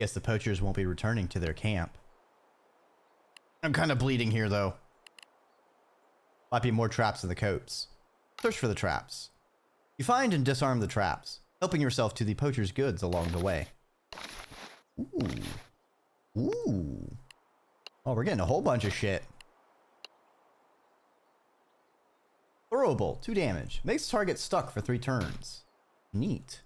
Guess the poachers won't be returning to their camp. I'm kind of bleeding here, though. Might be more traps in the copes. Search for the traps. You find and disarm the traps, helping yourself to the poacher's goods along the way. Ooh. Ooh. Oh, we're getting a whole bunch of shit. Throwable, 2 damage. Makes target stuck for 3 turns. Neat.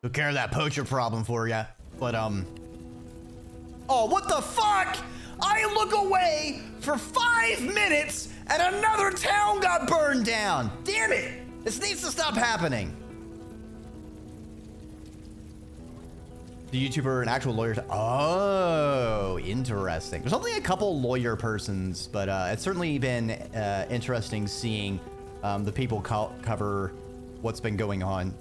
Took care of that poacher problem for ya. But, oh, what the fuck? I look away for 5 minutes and another town got burned down. Damn it. This needs to stop happening. The YouTuber an actual lawyer? Oh, interesting. There's only a couple lawyer persons, but it's certainly been interesting seeing the people cover what's been going on.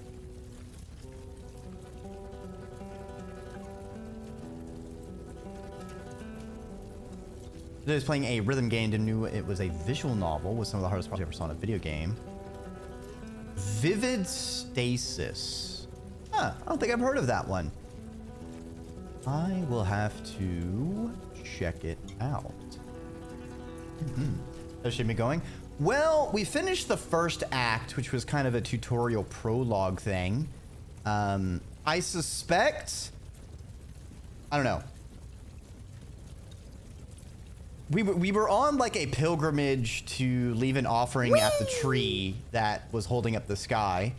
I was playing a rhythm game and knew it was a visual novel with some of the hardest parts I ever saw in a video game. Vivid Stasis. Huh, I don't think I've heard of that one. I will have to check it out. How should we be going? Well, we finished the first act, which was kind of a tutorial prologue thing. I suspect... I don't know. We were on like a pilgrimage to leave an offering at the tree that was holding up the sky,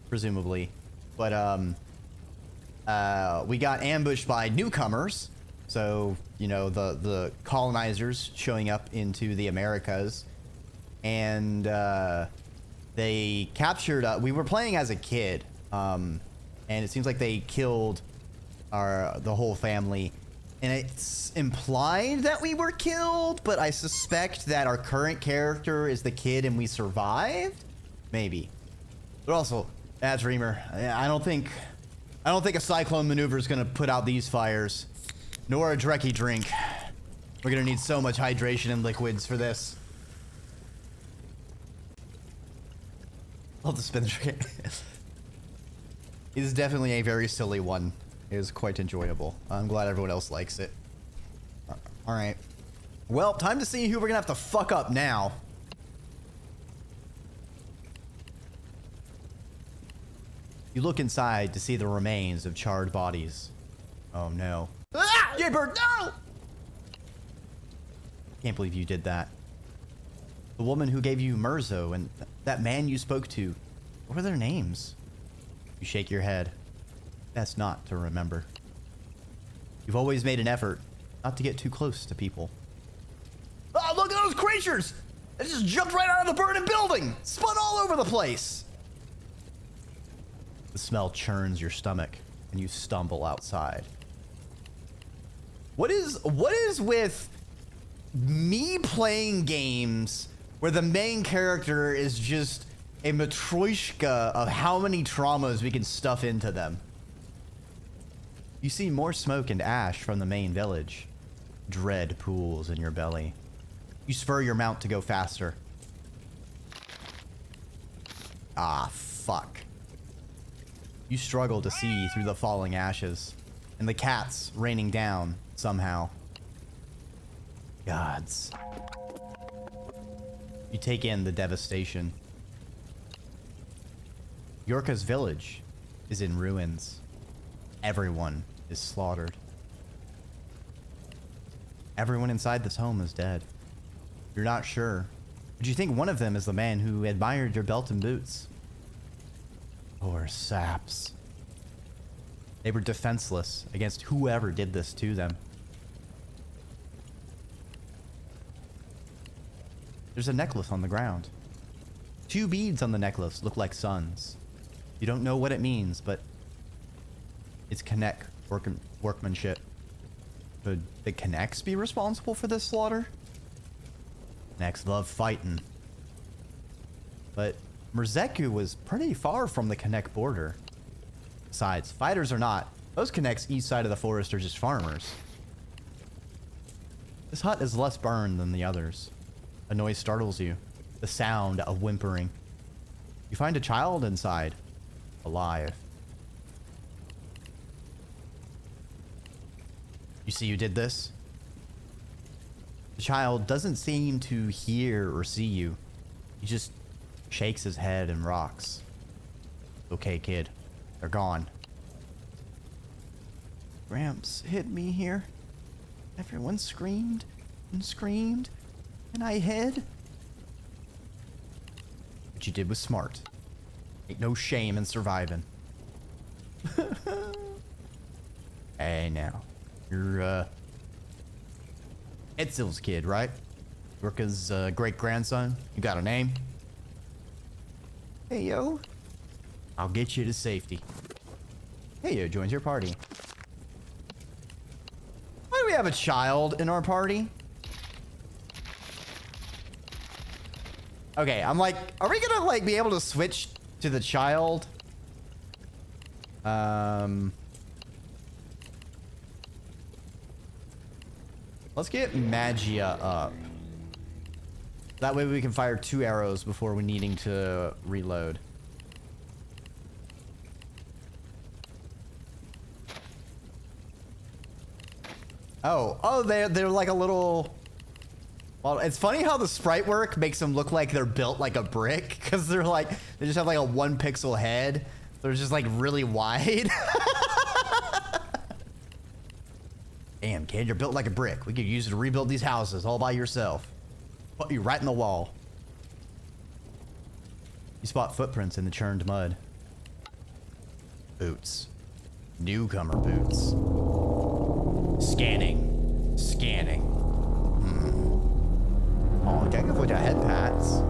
presumably. But we got ambushed by newcomers. So, you know, the colonizers showing up into the Americas. And they captured, we were playing as a kid. And it seems like they killed the whole family. And it's implied that we were killed, but I suspect that our current character is the kid and we survived? Maybe. But also, Dreamer, I don't think a cyclone maneuver is gonna put out these fires. Nor a Dreki drink. We're gonna need so much hydration and liquids for this. Love the spin trick. It is definitely a very silly one. It is quite enjoyable. I'm glad everyone else likes it. All right. Well, time to see who we're gonna have to fuck up now. You look inside to see the remains of charred bodies. Oh no. Ah! Jaybird, no! Can't believe you did that. The woman who gave you Mirzo and that man you spoke to. What were their names? You shake your head. That's not to remember. You've always made an effort not to get too close to people. Oh, look at those creatures! They just jumped right out of the burning building! Spun all over the place! The smell churns your stomach, and you stumble outside. What is with me playing games where the main character is just a matryoshka of how many traumas we can stuff into them? You see more smoke and ash from the main village. Dread pools in your belly. You spur your mount to go faster. Ah, fuck. You struggle to see through the falling ashes, and the cats raining down somehow. Gods. You take in the devastation. Yorka's village is in ruins. Everyone is slaughtered. Everyone inside this home is dead. You're not sure, but you think one of them is the man who admired your belt and boots. Poor saps. They were defenseless against whoever did this to them. There's a necklace on the ground. 2 beads on the necklace look like suns. You don't know what it means, but it's Connect workmanship. Could the Connects be responsible for this slaughter? Connects love fighting. But Merzeku was pretty far from the Connect border. Besides, fighters or not, those Connects east side of the forest are just farmers. This hut is less burned than the others. A noise startles you. The sound of whimpering. You find a child inside, alive. You see you did this? The child doesn't seem to hear or see you. He just shakes his head and rocks. Okay, kid. They're gone. Gramps hit me here. Everyone screamed and screamed, and I hid. What you did was smart. Ain't no shame in surviving. Hey, now. You're, Edsyl's kid, right? Orca's great-grandson. You got a name? Hey, yo. I'll get you to safety. Hey, yo joins your party. Why do we have a child in our party? Okay, I'm like, are we gonna like be able to switch to the child? Let's get Magia up. That way we can fire 2 arrows before we needing to reload. Oh, they're like a little... Well, it's funny how the sprite work makes them look like they're built like a brick, because they're like, they just have like a 1 pixel head. They're just like really wide. Damn, kid, you're built like a brick. We could use it to rebuild these houses all by yourself. Put you right in the wall. You spot footprints in the churned mud. Boots. Newcomer boots. Scanning. Scanning. Oh, thank you for the head pats.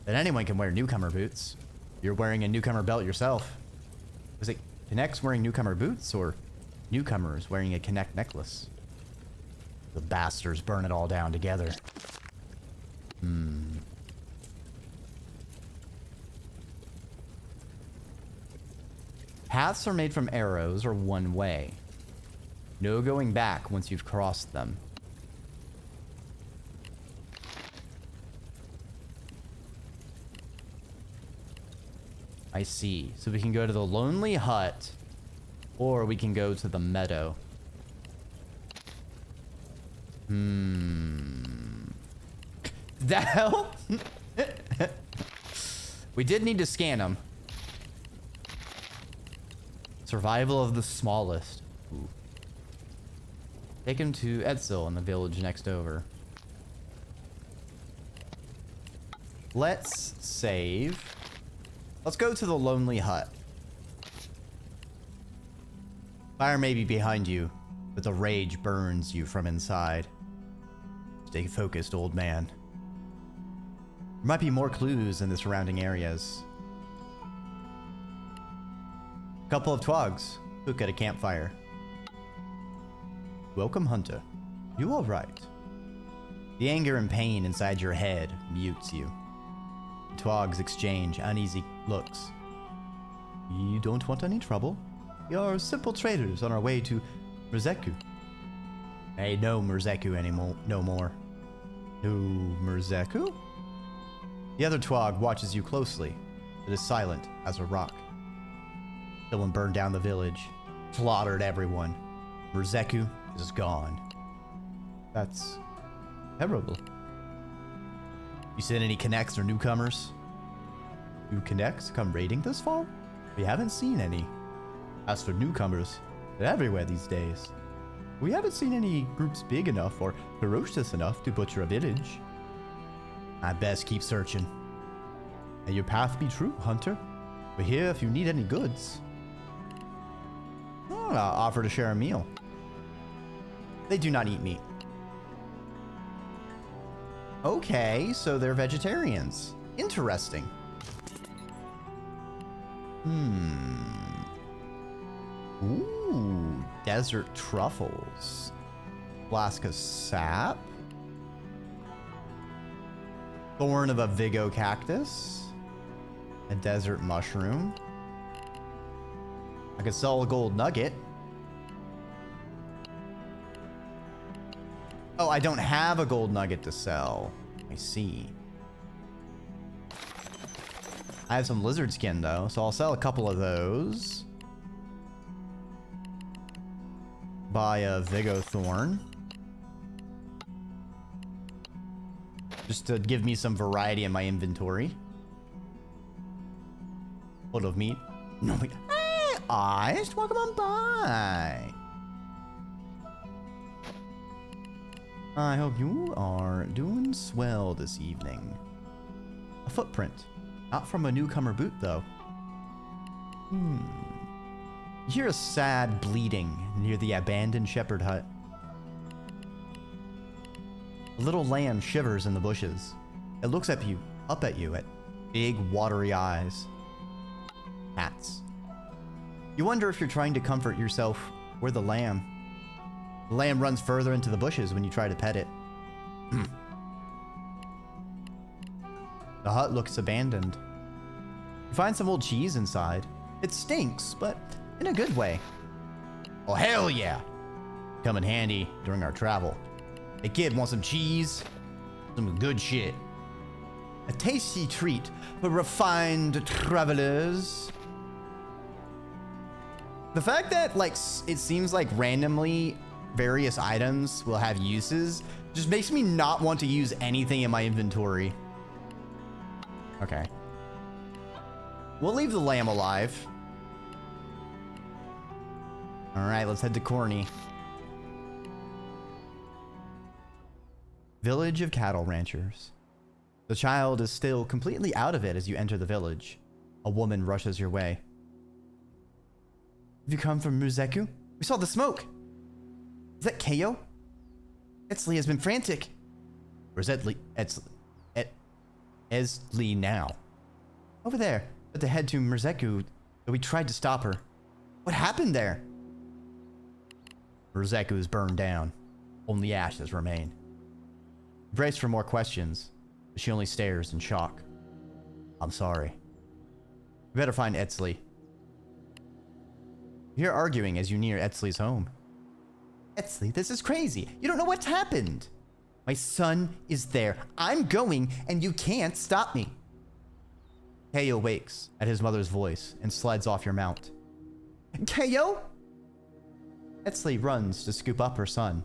But anyone can wear newcomer boots. You're wearing a newcomer belt yourself. Was it Connect's wearing newcomer boots or newcomers wearing a Connect necklace? The bastards burn it all down together. Paths are made from arrows or one way. No going back once you've crossed them. I see. So we can go to the lonely hut, or we can go to the meadow. The hell? We did need to scan them. Survival of the smallest. Ooh. Take him to Edsyl in the village next over. Let's save. Let's go to the lonely hut. Fire may be behind you, but the rage burns you from inside. Stay focused, old man. There might be more clues in the surrounding areas. A couple of twogs cook at a campfire. Welcome, Hunter. You all right? The anger and pain inside your head mutes you. The twogs exchange uneasy looks. You don't want any trouble? We are simple traders on our way to Merzeku. I know Merzeku anymore. No more. No Merzeku? The other twog watches you closely, but is silent as a rock. Someone burned down the village, slaughtered everyone. Merzeku is gone. That's terrible. You seen any connects or newcomers? New connects come raiding this fall? We haven't seen any. As for newcomers, they're everywhere these days. We haven't seen any groups big enough or ferocious enough to butcher a village. I best keep searching. May your path be true, Hunter. We're here if you need any goods. I'll offer to share a meal. They do not eat meat. Okay, so they're vegetarians. Interesting. Ooh, desert truffles. Flask of sap. Thorn of a Vigo cactus. A desert mushroom. I could sell a gold nugget. Oh, I don't have a gold nugget to sell. I see. I have some lizard skin though, so I'll sell a couple of those. Buy a Vigo Thorn. Just to give me some variety in my inventory. Full of meat. No meat. Hey, Ice, welcome on by. I hope you are doing swell this evening. A footprint. Not from a newcomer boot, though. You hear a sad bleating near the abandoned shepherd hut. A little lamb shivers in the bushes. It looks up at you, at big, watery eyes. Cats. You wonder if you're trying to comfort yourself or the lamb. The lamb runs further into the bushes when you try to pet it. The hut looks abandoned. You find some old cheese inside. It stinks, but in a good way. Oh, hell yeah! Come in handy during our travel. Hey kid, want some cheese? Some good shit. A tasty treat for refined travelers. The fact that, like, it seems like randomly various items will have uses just makes me not want to use anything in my inventory. Okay. We'll leave the lamb alive. Alright, let's head to Corny. Village of cattle ranchers. The child is still completely out of it as you enter the village. A woman rushes your way. Have you come from Muzeku? We saw the smoke. Is that Kayo? Etzli has been frantic. Where's Etzli now? Over there, at the head to Muzeku, but we tried to stop her. What happened there? Muzeku is burned down. Only ashes remain. Brace for more questions, but she only stares in shock. I'm sorry. We better find Etzli. You hear arguing as you near Etzli's home. Etzli, this is crazy. You don't know what's happened. My son is there. I'm going, and you can't stop me. Kayo wakes at his mother's voice and slides off your mount. Kayo? Etzli runs to scoop up her son.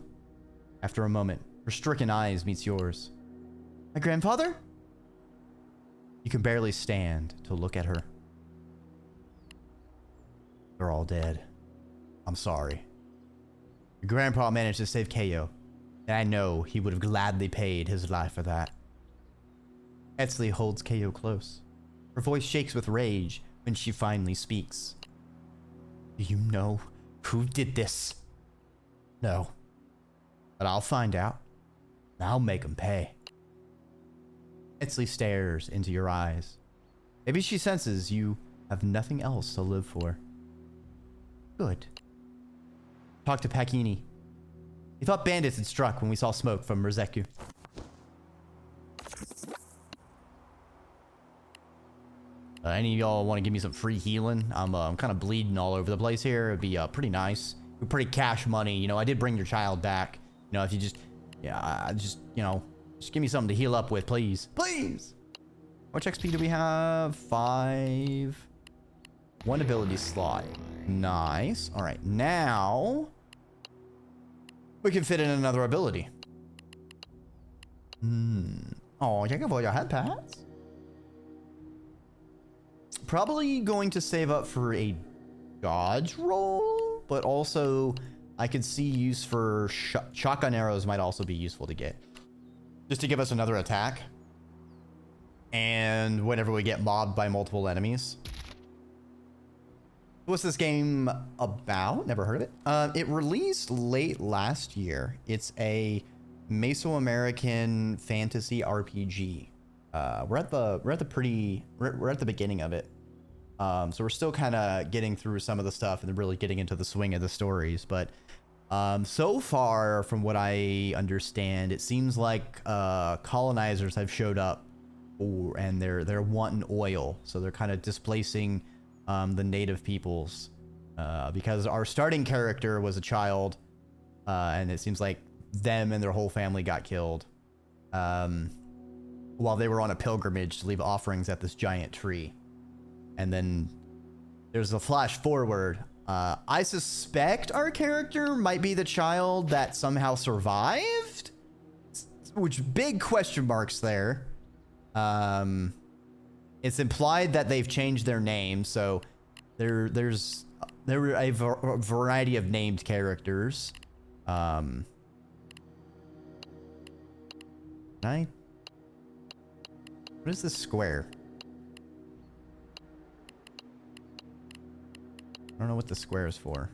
After a moment, her stricken eyes meets yours. My grandfather? You can barely stand to look at her. They're all dead. I'm sorry. Your grandpa managed to save Kayo, and I know he would have gladly paid his life for that. Etzli holds Kayo close. Her voice shakes with rage when she finally speaks. Do you know who did this? No. But I'll find out. And I'll make him pay. Etzli stares into your eyes. Maybe she senses you have nothing else to live for. Good. Talk to Pakini. He thought bandits had struck when we saw smoke from Muzeku. Any of y'all want to give me some free healing? I'm kind of bleeding all over the place here. It'd be pretty nice. Pretty cash money. You know, I did bring your child back. You know, if you just, yeah, just, you know, just give me something to heal up with, please. Please! How much XP do we have? 5. 1 ability slot. Nice. All right, now we can fit in another ability. Oh, check out all your head pads. Probably going to save up for a dodge roll, but also I could see use for shotgun arrows might also be useful to get. Just to give us another attack. And whenever we get mobbed by multiple enemies. What's this game about? Never heard of it. It released late last year. It's a Mesoamerican fantasy RPG. We're at the beginning of it. So we're still kind of getting through some of the stuff and really getting into the swing of the stories. But so far, from what I understand, it seems like colonizers have showed up, and they're wanting oil. So they're kind of displacing the native peoples, because our starting character was a child, and it seems like them and their whole family got killed while they were on a pilgrimage to leave offerings at this giant tree. And then there's a flash forward. I suspect our character might be the child that somehow survived, which big question marks there. It's implied that they've changed their name, so there were a variety of named characters. What is this square? I don't know what the square is for.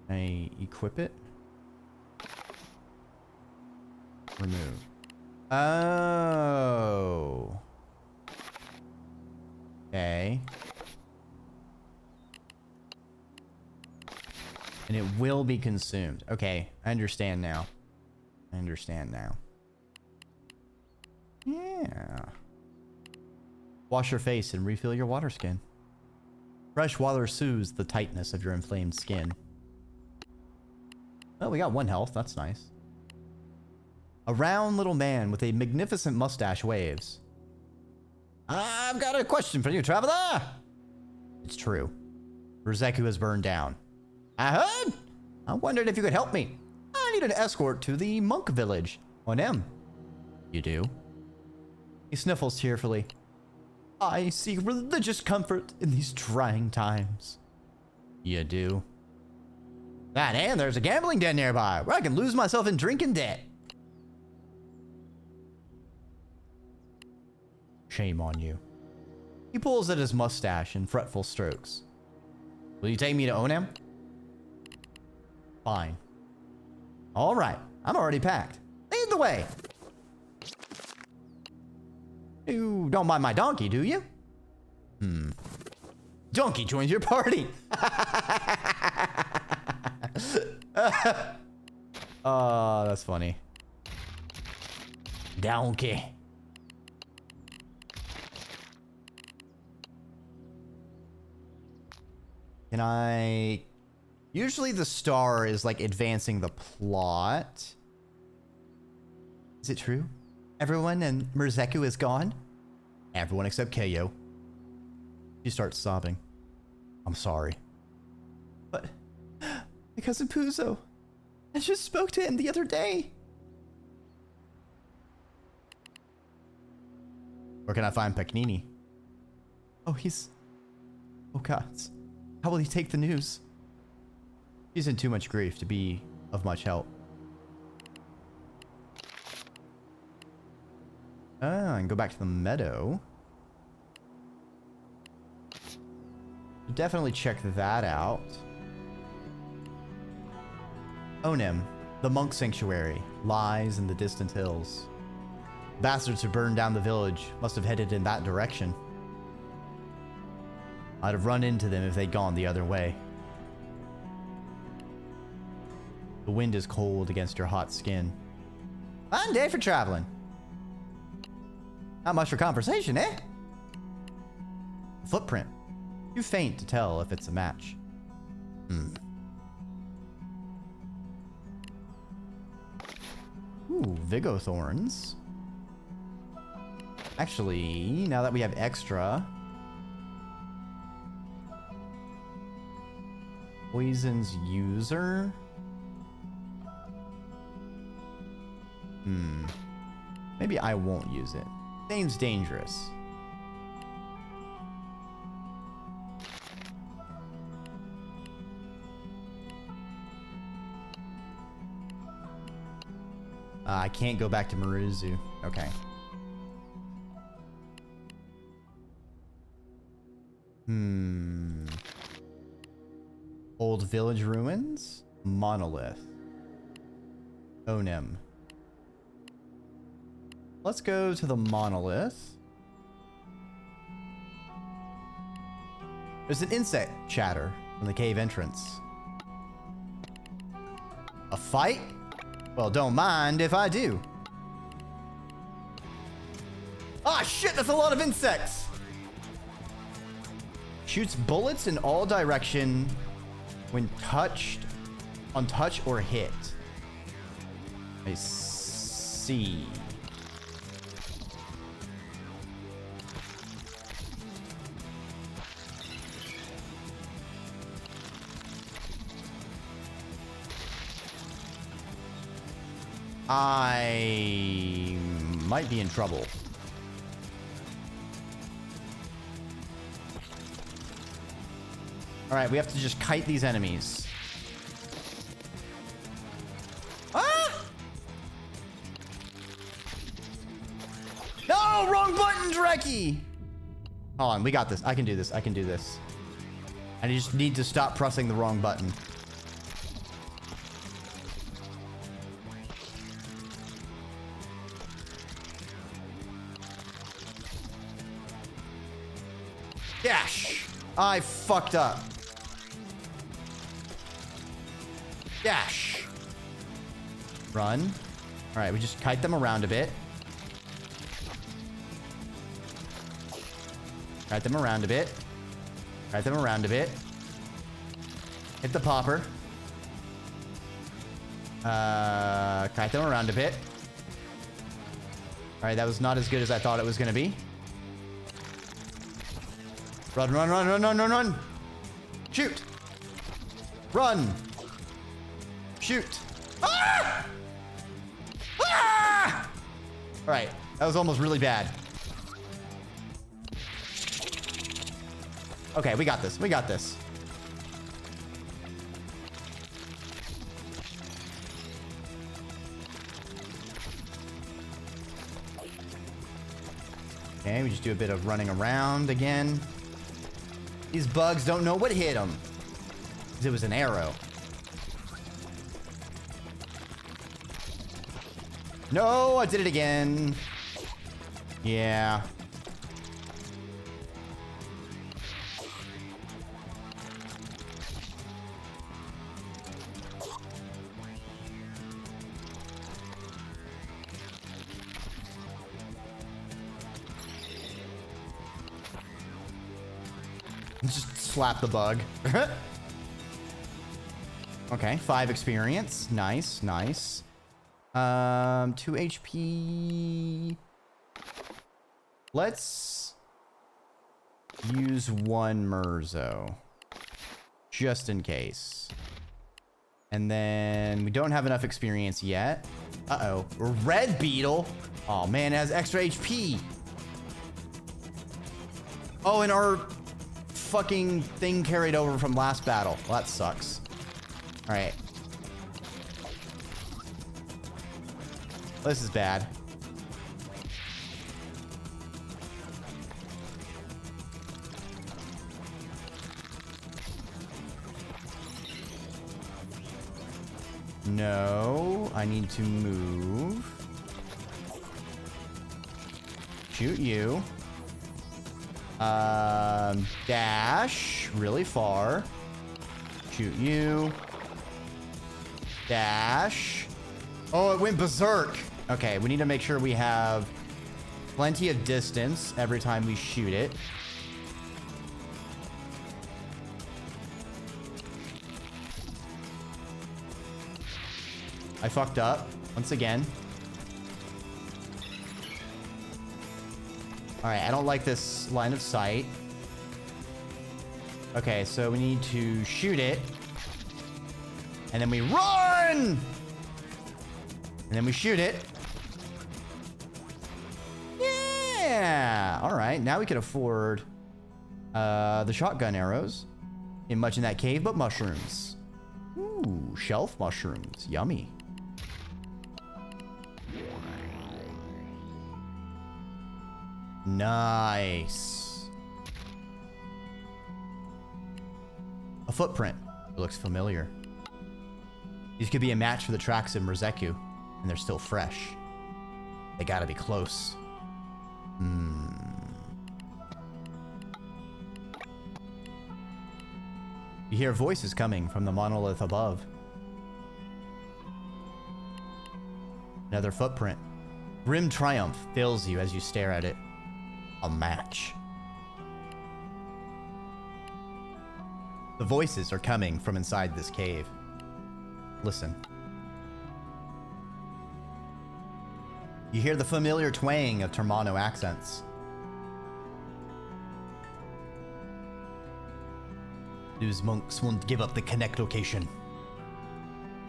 Can I equip it? Remove. Oh. Okay. And it will be consumed. Okay, I understand now. I understand now. Yeah. Wash your face and refill your water skin. Fresh water soothes the tightness of your inflamed skin. Oh, we got 1 health. That's nice. A round little man with a magnificent mustache waves. I've got a question for you, traveler. It's true. Rizeku has burned down. I heard. I wondered if you could help me. I need an escort to the monk village. On him. You do? He sniffles tearfully. I seek religious comfort in these trying times. You do? That, and there's a gambling den nearby where I can lose myself in drinking debt. Shame on you. He pulls at his mustache in fretful strokes. Will you take me to Onem? Fine. All right, I'm already packed. Lead the way. You don't mind my donkey, do you? Donkey joins your party. Oh, that's funny. Donkey. Can I... Usually the star is like advancing the plot. Is it true? Everyone and Rizeku is gone? Everyone except Keio. She starts sobbing. I'm sorry. But my cousin Puzo, I just spoke to him the other day. Where can I find Peknini? Oh, he's... Oh, gods. How will he take the news? He's in too much grief to be of much help. Ah, and go back to the meadow. Definitely check that out. Onem, the monk sanctuary, lies in the distant hills. Bastards who burned down the village must have headed in that direction. I'd have run into them if they'd gone the other way. The wind is cold against your hot skin. Fine day for traveling. Not much for conversation, eh? Footprint. Too faint to tell if it's a match. Ooh, Vigo thorns. Actually, now that we have extra... Poison's user? Maybe I won't use it. Seems dangerous. I can't go back to Maruzu. Okay. Old village ruins? Monolith. Onem. Let's go to the monolith. There's an insect chatter from the cave entrance. A fight? Well, don't mind if I do. Ah, shit, that's a lot of insects. Shoots bullets in all direction when touched, on touch or hit. I see. I might be in trouble. All right, we have to just kite these enemies. Ah! No, wrong button, Dreki! Hold on, we got this. I can do this. I can do this. I just need to stop pressing the wrong button. Dash! I fucked up. Dash! Run. All right, we just kite them around a bit. Kite them around a bit. Kite them around a bit. Hit the popper. Kite them around a bit. All right, that was not as good as I thought it was going to be. Run, run, run, run, run, run, run. Shoot. Run. Shoot. Ah! Ah! All right. That was almost really bad. Okay, we got this. We got this. Okay, we just do a bit of running around again. These bugs don't know what hit them. It was an arrow. No, I did it again. Yeah. Just slap the bug. Okay, 5 experience. Nice, nice. 2 HP. Let's use 1 Murzo. Just in case. And then we don't have enough experience yet. Uh-oh. Red Beetle. Oh, man, it has extra HP. Oh, and our fucking thing carried over from last battle. Well, that sucks. All right. This is bad. No, I need to move. Shoot you. Dash really far. Shoot you. Dash. Oh, it went berserk. Okay, we need to make sure we have plenty of distance every time we shoot it. I fucked up once again. All right, I don't like this line of sight. Okay, so we need to shoot it. And then we run! And then we shoot it. Yeah! All right, now we can afford the shotgun arrows. In much in that cave, but mushrooms. Ooh, shelf mushrooms. Yummy. Nice. A footprint. It looks familiar. These could be a match for the tracks in Merzeku, and they're still fresh. They gotta be close. You hear voices coming from the monolith above. Another footprint. Grim triumph fills you as you stare at it. A match. The voices are coming from inside this cave. Listen. You hear the familiar twang of Termano accents. Those monks won't give up the connect location.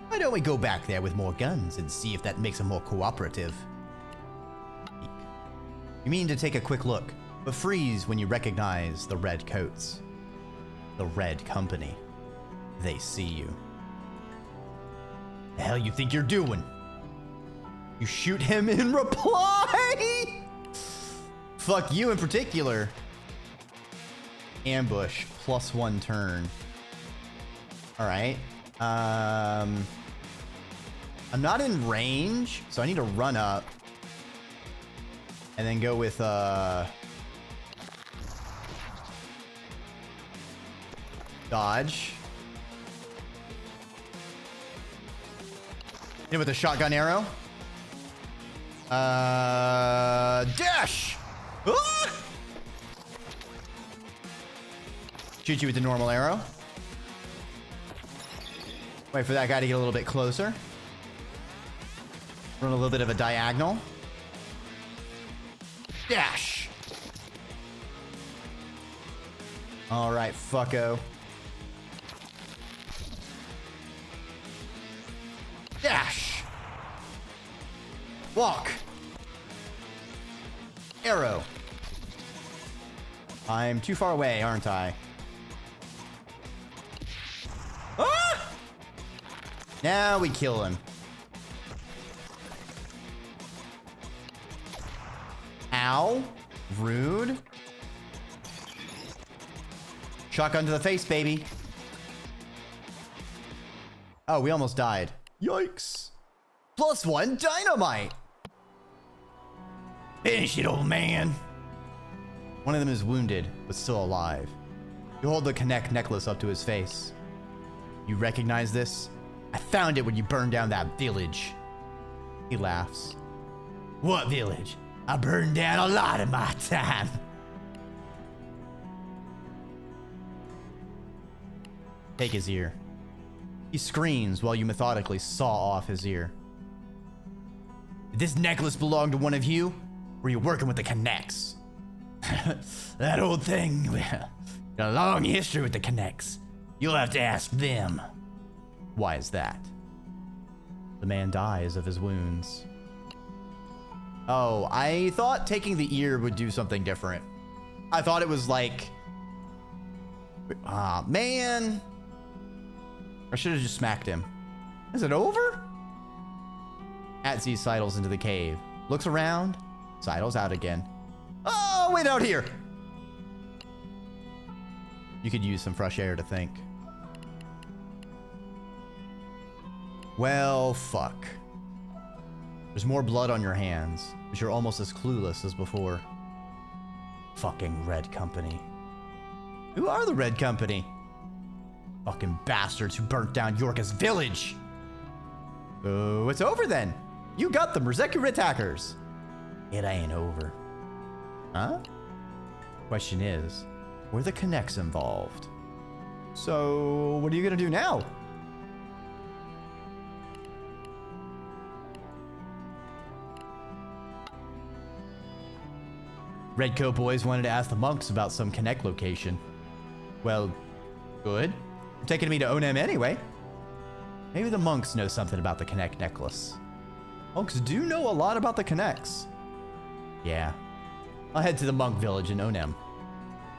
Why don't we go back there with more guns and see if that makes them more cooperative? You mean to take a quick look, but freeze when you recognize the red coats. The Red Company. They see you. The hell you think you're doing? You shoot him in reply? Fuck you in particular. Ambush, +1 turn. All right. I'm not in range, so I need to run up. And then go with, dodge. Hit with a shotgun arrow. Dash! Ah! Shoot you with the normal arrow. Wait for that guy to get a little bit closer. Run a little bit of a diagonal. Dash! All right, fucko. Dash! Walk! Arrow. I'm too far away, aren't I? Ah! Now we kill him. Ow. Rude. Shotgun to the face, baby. Oh, we almost died. Yikes. +1 dynamite. Finish it, old man. One of them is wounded, but still alive. You hold the Connect necklace up to his face. You recognize this? I found it when you burned down that village. He laughs. What village? I burned down a lot in my time. Take his ear. He screams while you methodically saw off his ear. Did this necklace belong to one of you? Or are you working with the Connects? That old thing. Got a long history with the Connects. You'll have to ask them. Why is that? The man dies of his wounds. Oh, I thought taking the ear would do something different. I thought it was like... Ah, man. I should have just smacked him. Is it over? Atzi sidles into the cave. Looks around. Sidles out again. Oh, wait out here. You could use some fresh air to think. Well, fuck. There's more blood on your hands, but you're almost as clueless as before. Fucking Red Company. Who are the Red Company? Fucking bastards who burnt down Yorka's village. Oh, it's over then. You got them, Rizeki attackers. It ain't over. Huh? Question is, were the Connects involved? So, what are you gonna do now? Redcoat boys wanted to ask the monks about some Connect location. Well, good. You're taking me to Onem anyway. Maybe the monks know something about the Connect necklace. Monks do know a lot about the Connects. Yeah. I'll head to the monk village in Onem.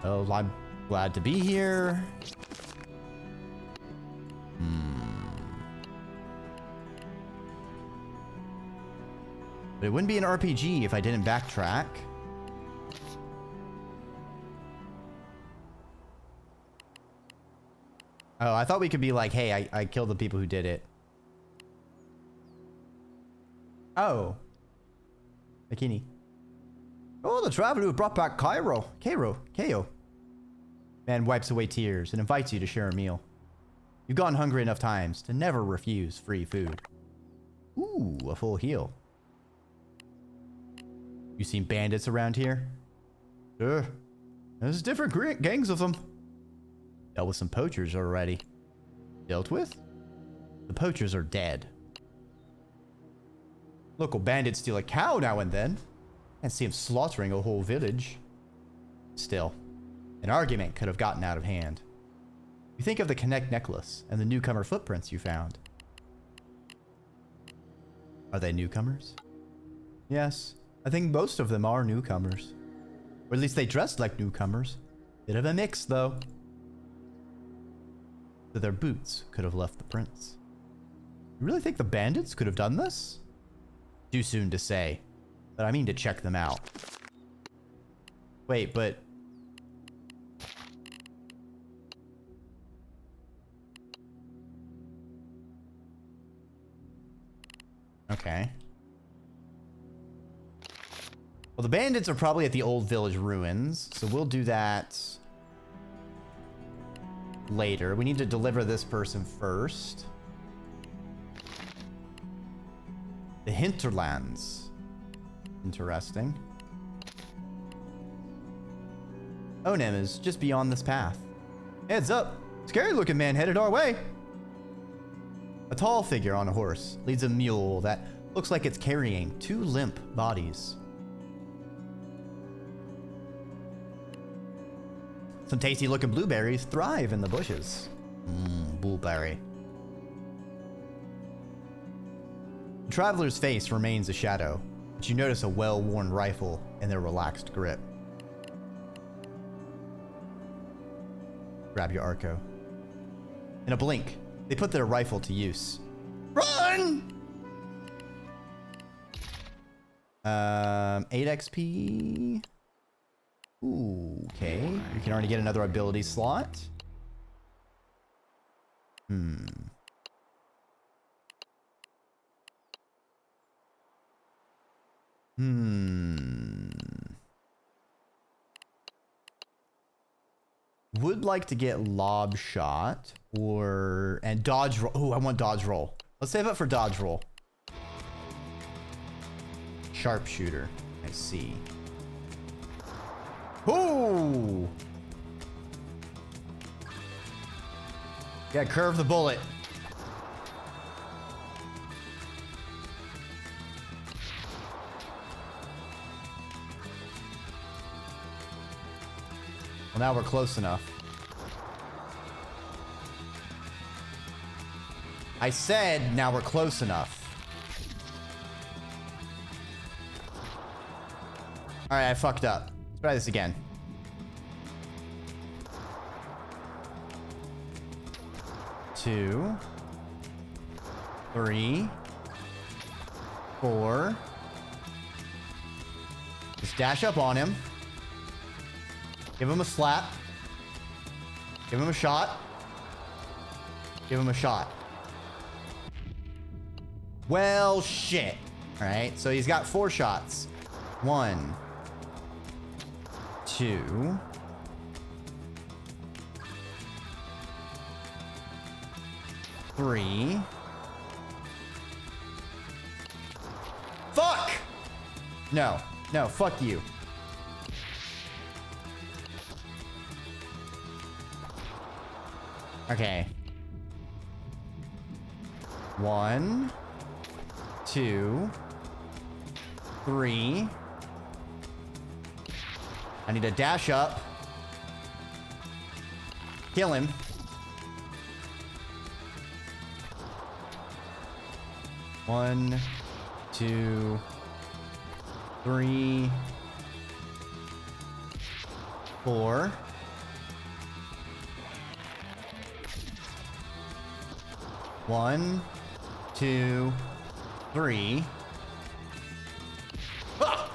Oh, I'm glad to be here. But it wouldn't be an RPG if I didn't backtrack. Oh, I thought we could be like, hey, I killed the people who did it. Oh. Bikini. Oh, the traveler who brought back Kayo. Man wipes away tears and invites you to share a meal. You've gone hungry enough times to never refuse free food. Ooh, a full heal. You seen bandits around here? Sure. There's different gangs of them. Dealt with some poachers already. Dealt with? The poachers are dead. Local bandits steal a cow now and then. And see him slaughtering a whole village. Still, an argument could have gotten out of hand. You think of the Connect necklace and the newcomer footprints you found. Are they newcomers? Yes, I think most of them are newcomers. Or at least they dressed like newcomers. Bit of a mix, though. So their boots could have left the prints. You really think the bandits could have done this? Too soon to say, but I mean to check them out. Wait, but... Okay. Well, the bandits are probably at the old village ruins, so we'll do that later. We need to deliver this person first. The hinterlands. Interesting. Onem is just beyond this path. Heads up! Scary looking man headed our way! A tall figure on a horse leads a mule that looks like it's carrying two limp bodies. Some tasty looking blueberries thrive in the bushes. Blueberry. The traveler's face remains a shadow, but you notice a well-worn rifle in their relaxed grip. Grab your Arco. In a blink, they put their rifle to use. Run! 8 XP. Ooh, okay. You can already get another ability slot. Would like to get lob shot and dodge roll. Ooh, I want dodge roll. Let's save up for dodge roll. Sharpshooter. I see. Ooh! Gotta curve the bullet. Well, now we're close enough. I said now we're close enough. Alright, I fucked up. Let's try this again. Two, 3, 4. Just dash up on him. Give him a slap. Give him a shot. Give him a shot. Well, shit. All right, so he's got 4 shots. 1, 2. 3. Fuck! No, no, fuck you. Okay. 1, 2, 3. I need to dash up. Kill him. One, 2, 3, 4. One, 2, 3. Ah!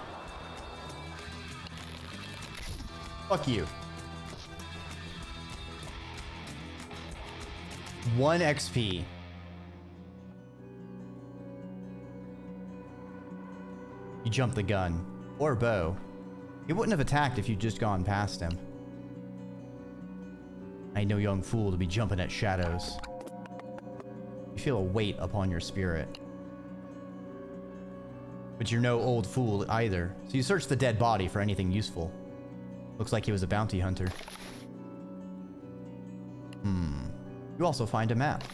Fuck you. 1 XP. You jumped the gun. Or bow. He wouldn't have attacked if you'd just gone past him. I ain't no young fool to be jumping at shadows. You feel a weight upon your spirit. But you're no old fool either, so you search the dead body for anything useful. Looks like he was a bounty hunter. You also find a map.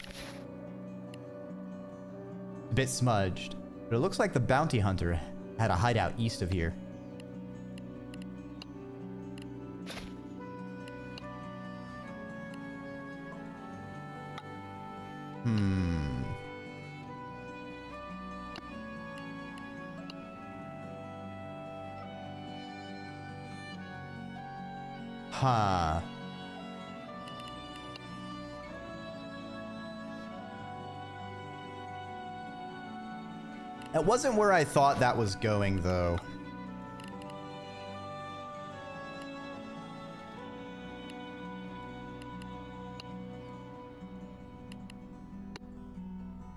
A bit smudged, But it looks like the bounty hunter had a hideout east of here. Huh. That wasn't where I thought that was going, though.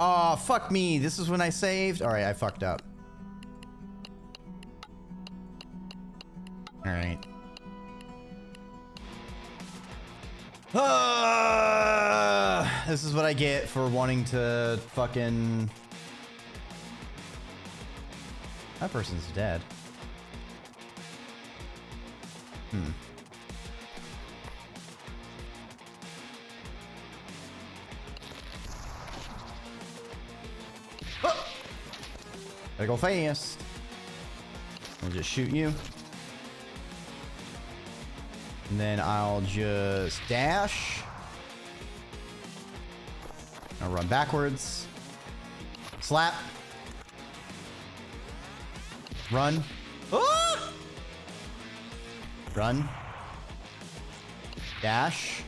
Aw, fuck me. This is when I saved? Alright, I fucked up. Alright. This is what I get for wanting to fucking... That person's dead. Oh! Gotta go fast. I'll just shoot you. And then I'll just dash. I'll run backwards. Slap. Run. Ah! Run. Dash.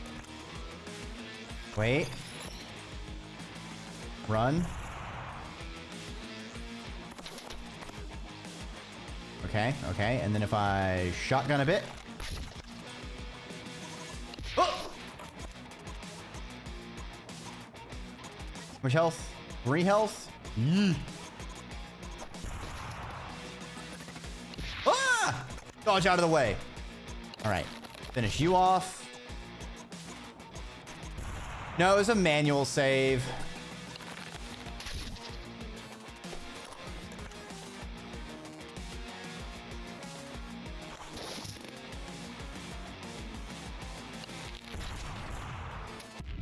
Wait. Run. Okay, okay. And then if I shotgun a bit. Oh! How much health? 3 health? Yee. Ah! Dodge out of the way. All right. Finish you off. No, it was a manual save.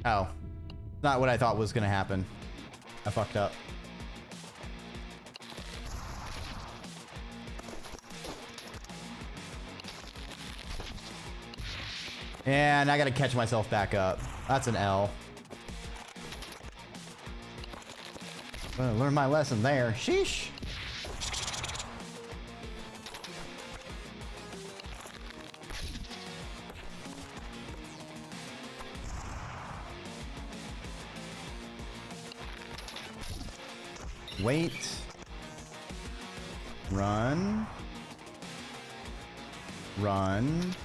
Oh. Not what I thought was gonna happen. I fucked up. And I gotta catch myself back up. That's an L. Gonna learn my lesson there. Sheesh. Wait. Run. Run.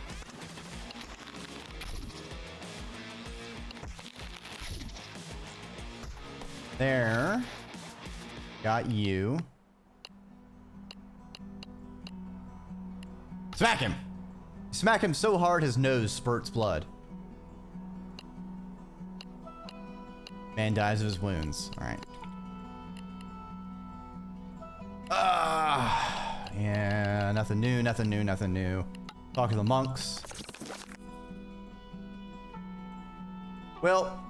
There. Got you. Smack him! Smack him so hard his nose spurts blood. Man dies of his wounds. Alright. Yeah, nothing new, nothing new, nothing new. Talk to the monks. Well,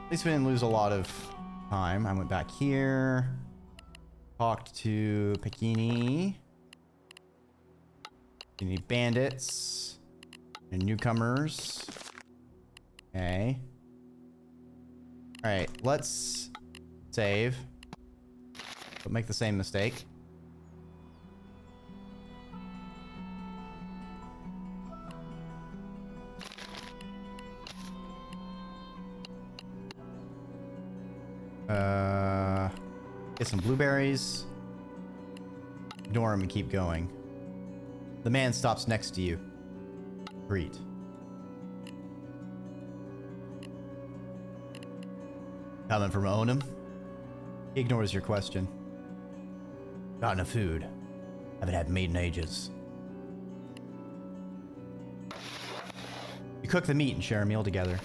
at least we didn't lose a lot of time. I went back here. Talked to Pekini. Any bandits. And newcomers. Okay. Alright, let's save. Don't make the same mistake. Get some blueberries. Ignore him and keep going. The man stops next to you. Greet. Coming from Onum? He ignores your question. Got enough food. Haven't had meat in ages. You cook the meat and share a meal together.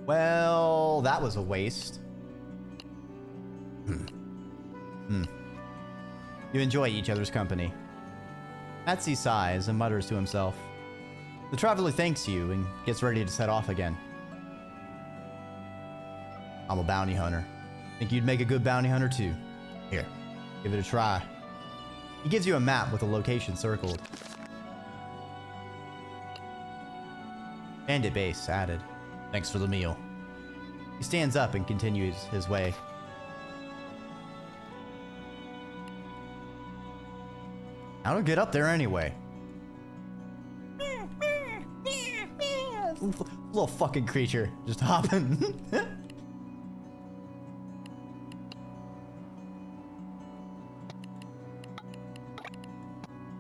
Well, that was a waste. You enjoy each other's company. Patsy sighs and mutters to himself. The traveler thanks you and gets ready to set off again. I'm a bounty hunter. Think you'd make a good bounty hunter too. Here, give it a try. He gives you a map with a location circled. Bandit base added. Thanks for the meal. He stands up and continues his way. How do I get up there anyway? Little fucking creature just hopping.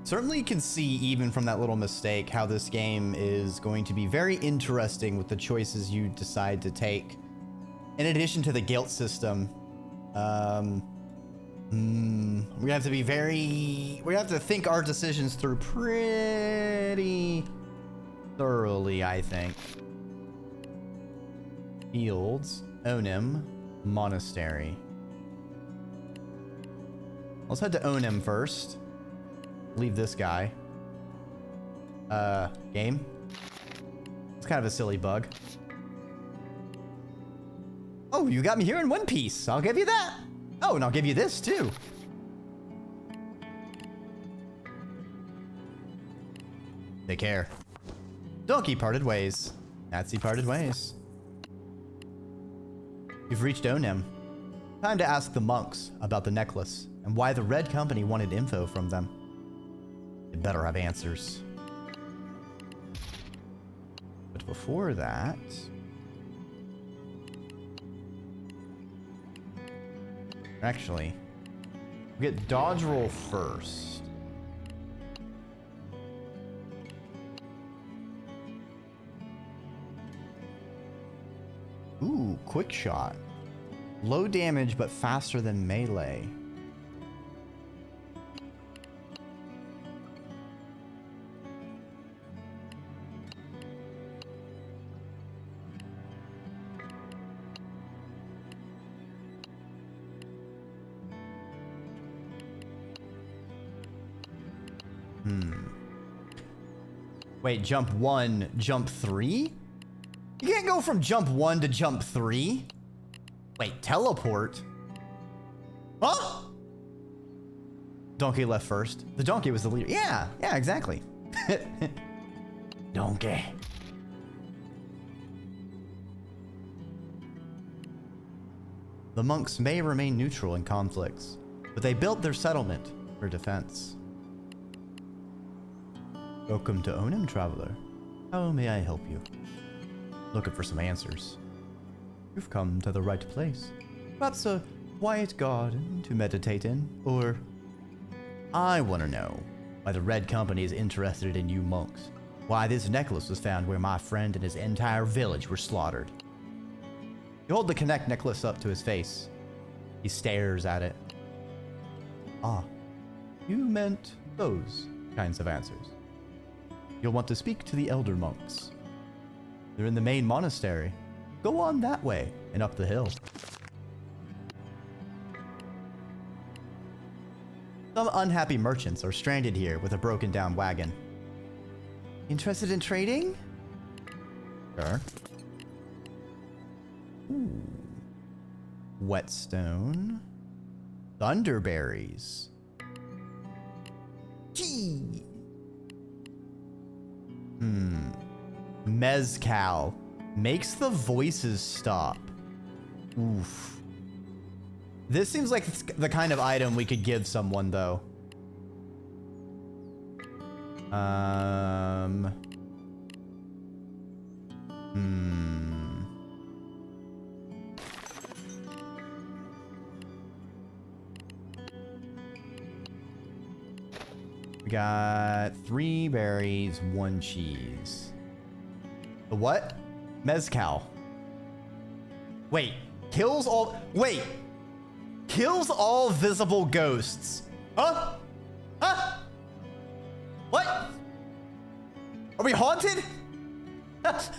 Certainly you can see, even from that little mistake, how this game is going to be very interesting with the choices you decide to take. In addition to the guilt system, we have to be we have to think our decisions through pretty thoroughly, I think. Fields, Onim, Monastery. Let's head to Onim first. Leave this guy. Game. It's kind of a silly bug. Oh, you got me here in one piece. I'll give you that. Oh, and I'll give you this too. Take care. Donkey parted ways. Nazi parted ways. You've reached Onim. Time to ask the monks about the necklace and why the Red Company wanted info from them. They better have answers. But before that... Actually, we'll get dodge roll first. Ooh, quick shot. Low damage, but faster than melee. Wait, jump 1, jump 3? You can't go from jump 1 to jump 3. Wait, teleport? Huh? Donkey left first. The donkey was the leader. Yeah, exactly. Donkey. The monks may remain neutral in conflicts, but they built their settlement for defense. Welcome to Onim, traveler. How may I help you? Looking for some answers. You've come to the right place. Perhaps a quiet garden to meditate in, or... I want to know why the Red Company is interested in you monks. Why this necklace was found where my friend and his entire village were slaughtered. You hold the Connect necklace up to his face. He stares at it. Ah, you meant those kinds of answers. You'll want to speak to the elder monks. They're in the main monastery. Go on that way and up the hill. Some unhappy merchants are stranded here with a broken down wagon. Interested in trading? Sure. Ooh. Whetstone. Thunderberries. Gee. Mezcal. Makes the voices stop. Oof. This seems like the kind of item we could give someone, though. We got 3 berries, 1 cheese. The what? Mezcal. Wait. Kills all visible ghosts. Huh? Huh? What? Are we haunted? What?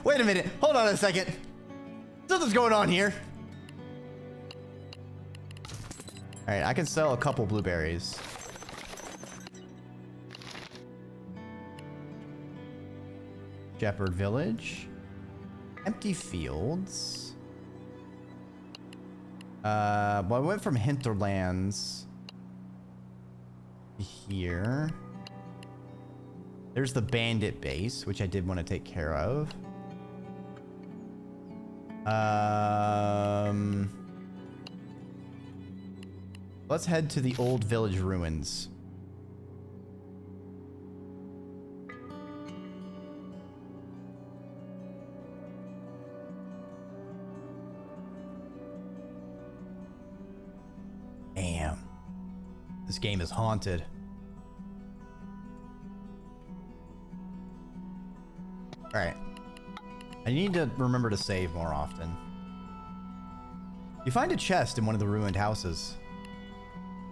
Wait a minute. Hold on a second. Something's going on here. All right, I can sell a couple blueberries. Shepherd Village. Empty fields. Well, I went from Hinterlands to here. There's the bandit base, which I did want to take care of. Let's head to the old village ruins. Damn. This game is haunted. Alright. I need to remember to save more often. You find a chest in one of the ruined houses.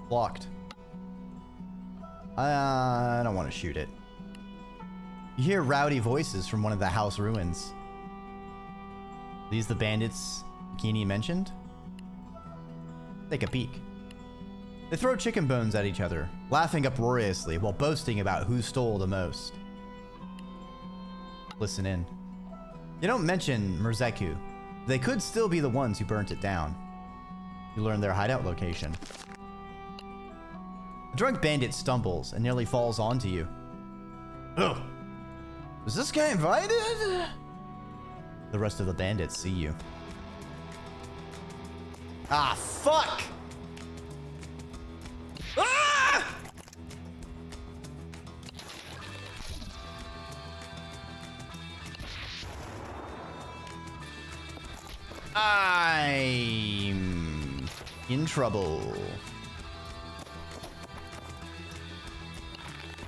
Blocked. I don't want to shoot it. You hear rowdy voices from one of the house ruins. These the bandits Bikini mentioned? Take a peek. They throw chicken bones at each other, laughing uproariously while boasting about who stole the most. Listen in. You don't mention Murzeku. They could still be the ones who burnt it down. You learn their hideout location. A drunk bandit stumbles and nearly falls onto you. Oh, was this guy invited? The rest of the bandits see you. Ah, fuck! Ah! I'm in trouble.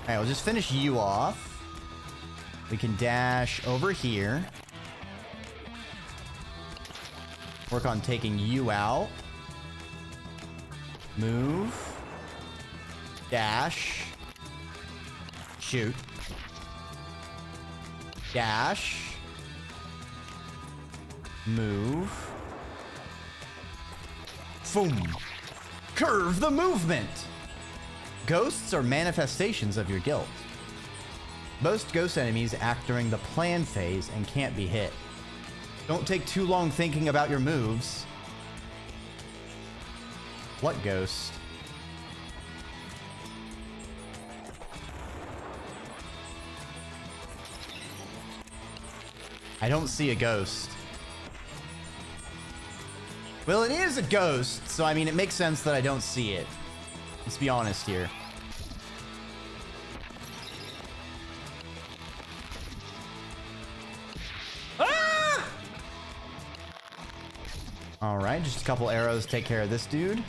Alright, we'll just finish you off. We can dash over here. Work on taking you out. Move. Dash. Shoot. Dash. Move. Boom. Curve the movement. Ghosts are manifestations of your guilt. Most ghost enemies act during the plan phase and can't be hit. Don't take too long thinking about your moves. What ghost? I don't see a ghost. Well, it is a ghost, so I mean, it makes sense that I don't see it. Let's be honest here. Ah! All right, just a couple arrows to take care of this dude.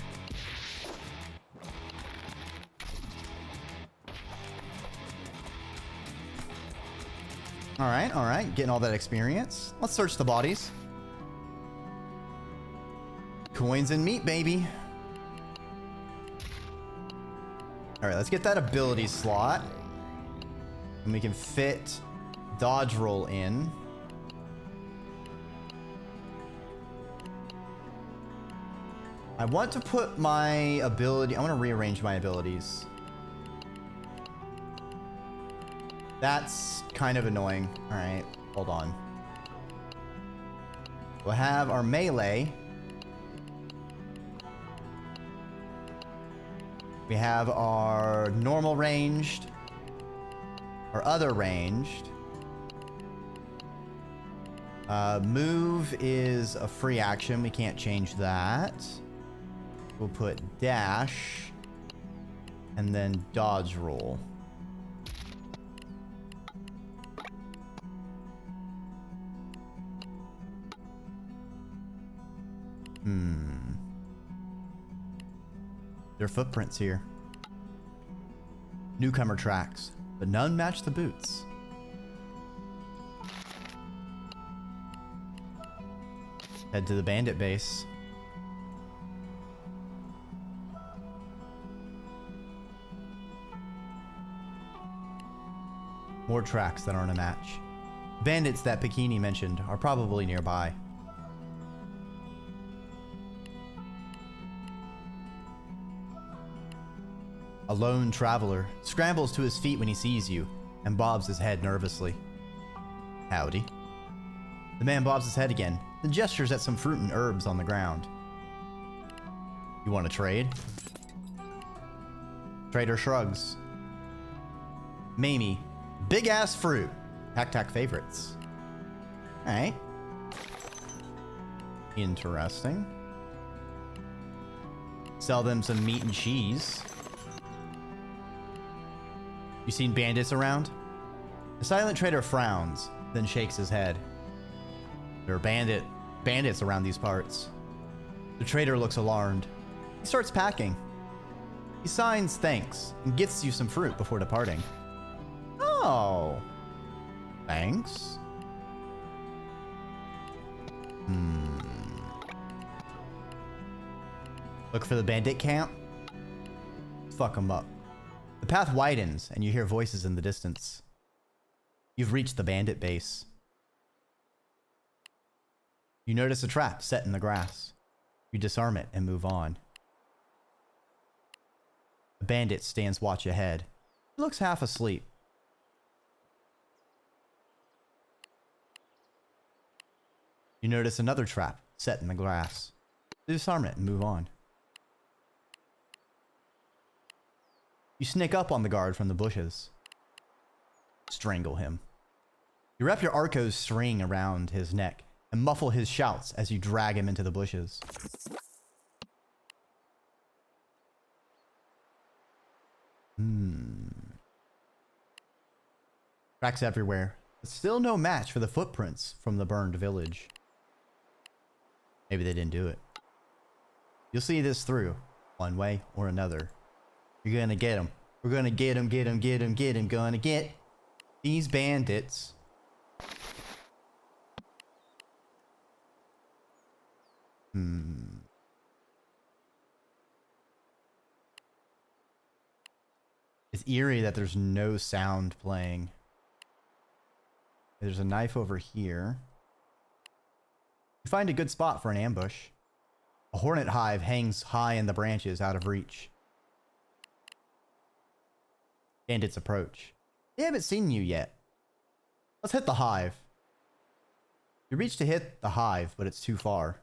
All right, getting all that experience. Let's search the bodies. Coins and meat, baby. All right, let's get that ability slot. And we can fit dodge roll in. I want to put my ability... I want to rearrange my abilities. That's kind of annoying. All right, hold on. We'll have our melee. We have our normal ranged, our other ranged. Move is a free action. We can't change that. We'll put dash and then dodge roll. There are footprints here. Newcomer tracks, but none match the boots. Head to the bandit base. More tracks that aren't a match. Bandits that Bikini mentioned are probably nearby. A lone traveler scrambles to his feet when he sees you and bobs his head nervously. Howdy. The man bobs his head again, then gestures at some fruit and herbs on the ground. You want to trade? Trader shrugs. Mamie, big ass fruit. Tac favorites. Alright. Interesting. Sell them some meat and cheese. You seen bandits around? The silent trader frowns, then shakes his head. There are bandits around these parts. The trader looks alarmed. He starts packing. He signs thanks and gets you some fruit before departing. Oh. Thanks. Look for the bandit camp? Fuck them up. The path widens and you hear voices in the distance. You've reached the bandit base. You notice a trap set in the grass. You disarm it and move on. A bandit stands watch ahead. He looks half asleep. You notice another trap set in the grass. You disarm it and move on. You sneak up on the guard from the bushes. Strangle him. You wrap your Arco's string around his neck and muffle his shouts as you drag him into the bushes. Tracks everywhere, but still no match for the footprints from the burned village. Maybe they didn't do it. You'll see this through, one way or another. You're gonna get him. We're gonna get him, get him, get him, get him. Gonna get these bandits. It's eerie that there's no sound playing. There's a knife over here. You find a good spot for an ambush. A hornet hive hangs high in the branches out of reach. Bandits approach. They haven't seen you yet. Let's hit the hive. You reach to hit the hive, but it's too far.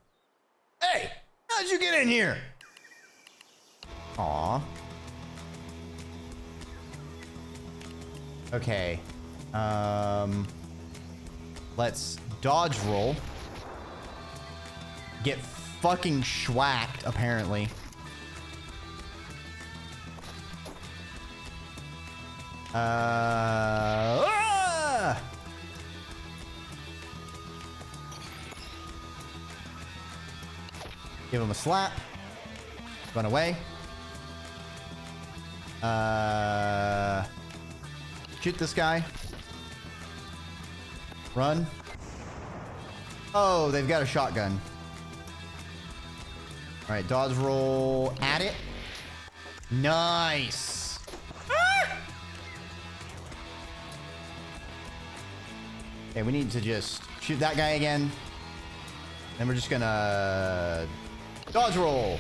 Hey! How'd you get in here? Aw. Okay. Let's dodge roll. Get fucking schwacked, apparently. Give him a slap. Run away. Shoot this guy. Run. Oh, they've got a shotgun. All right, dodge roll at it. Nice. Okay, we need to just shoot that guy again. Then we're just gonna dodge roll.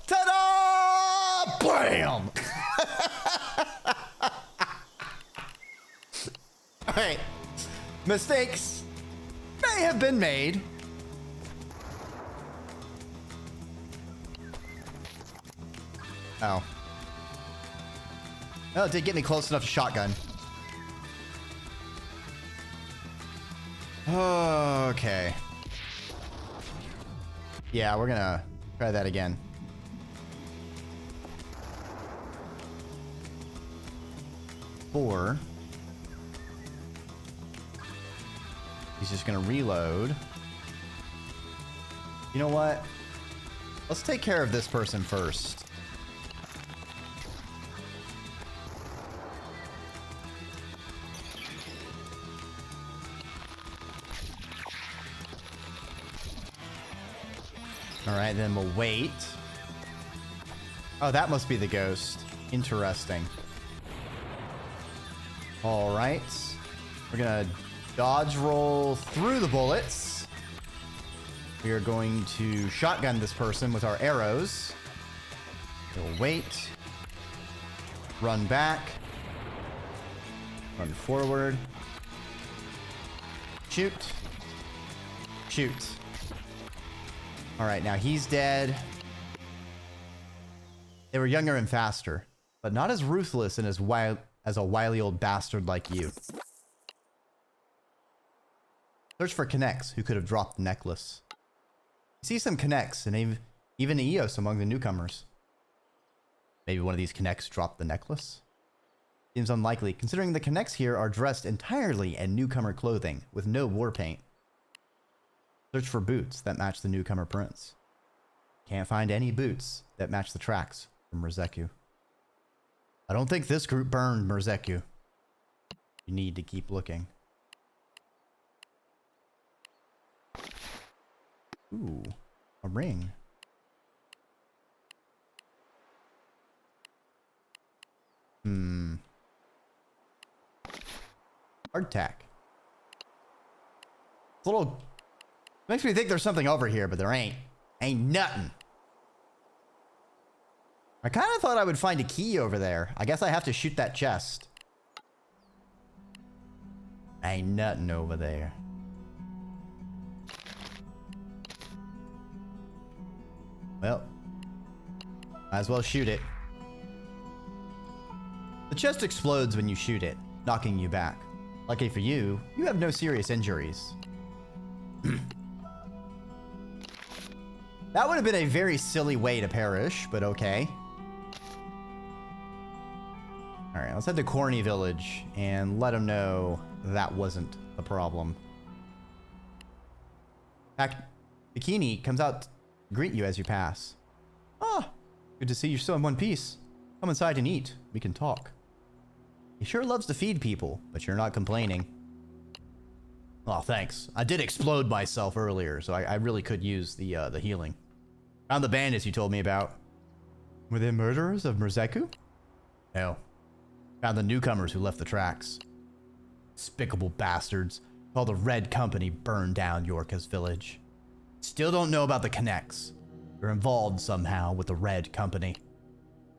Ta-da! Bam! All right. Mistakes may have been made. Oh. Oh, it did get me close enough to shotgun. Okay. Yeah, we're gonna try that again. Four. He's just gonna reload. You know what? Let's take care of this person first. All right, then we'll wait. Oh, that must be the ghost. Interesting. All right. We're gonna dodge roll through the bullets. We are going to shotgun this person with our arrows. We'll wait. Run back. Run forward. Shoot. Shoot. All right, now he's dead. They were younger and faster, but not as ruthless and as a wily old bastard like you. Search for connects who could have dropped the necklace. You see some connects and even Eos among the newcomers. Maybe one of these connects dropped the necklace? Seems unlikely, considering the connects here are dressed entirely in newcomer clothing with no war paint. Search for boots that match the newcomer prints. Can't find any boots that match the tracks from Merzeku. I don't think this group burned Merzeku. You need to keep looking. Ooh, a ring. Hardtack. It's a little... Makes me think there's something over here, but there ain't. Ain't nothing. I kind of thought I would find a key over there. I guess I have to shoot that chest. Ain't nothing over there. Well, might as well shoot it. The chest explodes when you shoot it, knocking you back. Lucky for you, you have no serious injuries. That would have been a very silly way to perish, but okay. Alright, let's head to Corny Village and let them know that wasn't the problem. In fact, Bikini comes out to greet you as you pass. Ah, good to see you're still in one piece. Come inside and eat. We can talk. He sure loves to feed people, but you're not complaining. Oh, thanks. I did explode myself earlier, so I really could use the healing. Found the bandits you told me about. Were they murderers of Merzeku? No. Found the newcomers who left the tracks. Despicable bastards. While the Red Company burned down Yorka's village. Still don't know about the connects. They're involved somehow with the Red Company.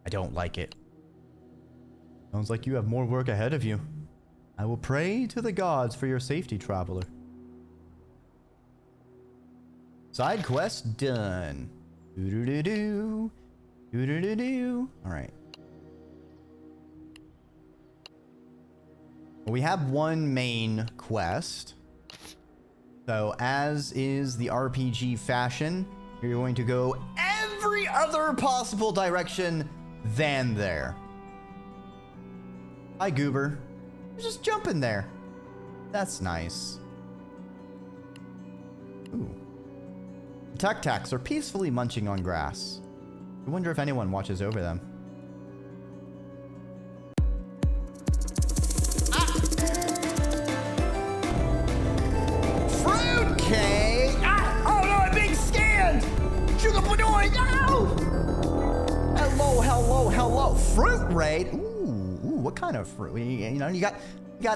I don't like it. Sounds like you have more work ahead of you. I will pray to the gods for your safety, traveler. Side quest done. Doo-doo-doo-doo. Doo-doo-doo-doo. All right. Well, we have one main quest. So, as is the RPG fashion, you're going to go every other possible direction than there. Hi, Goober. You're just jumping there. That's nice. Ooh. Tuk-tuks are peacefully munching on grass. I wonder if anyone watches over them. Ah! Fruitcake! Ah! Oh no, I'm being scanned! Sugar Padoy, no! Hello, hello, hello. Fruit raid? Ooh, what kind of fruit? You know, you got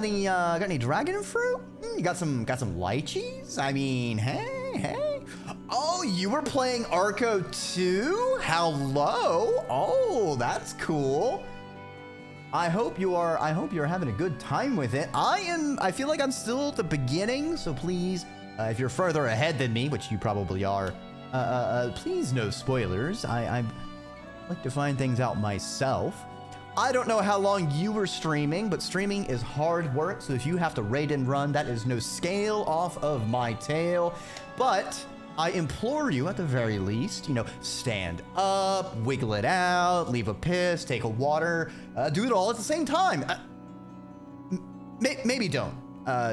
any dragon fruit? You got some lychees? I mean, hey. Oh, you were playing Arco too? Hello. Oh, that's cool. I hope you're having a good time with it. I feel like I'm still at the beginning, so please, if you're further ahead than me, which you probably are, please no spoilers. I like to find things out myself. I don't know how long you were streaming, but streaming is hard work. So if you have to raid and run, that is no scale off of my tail. But I implore you, at the very least, you know, stand up, wiggle it out, leave a piss, take a water, do it all at the same time. Maybe don't.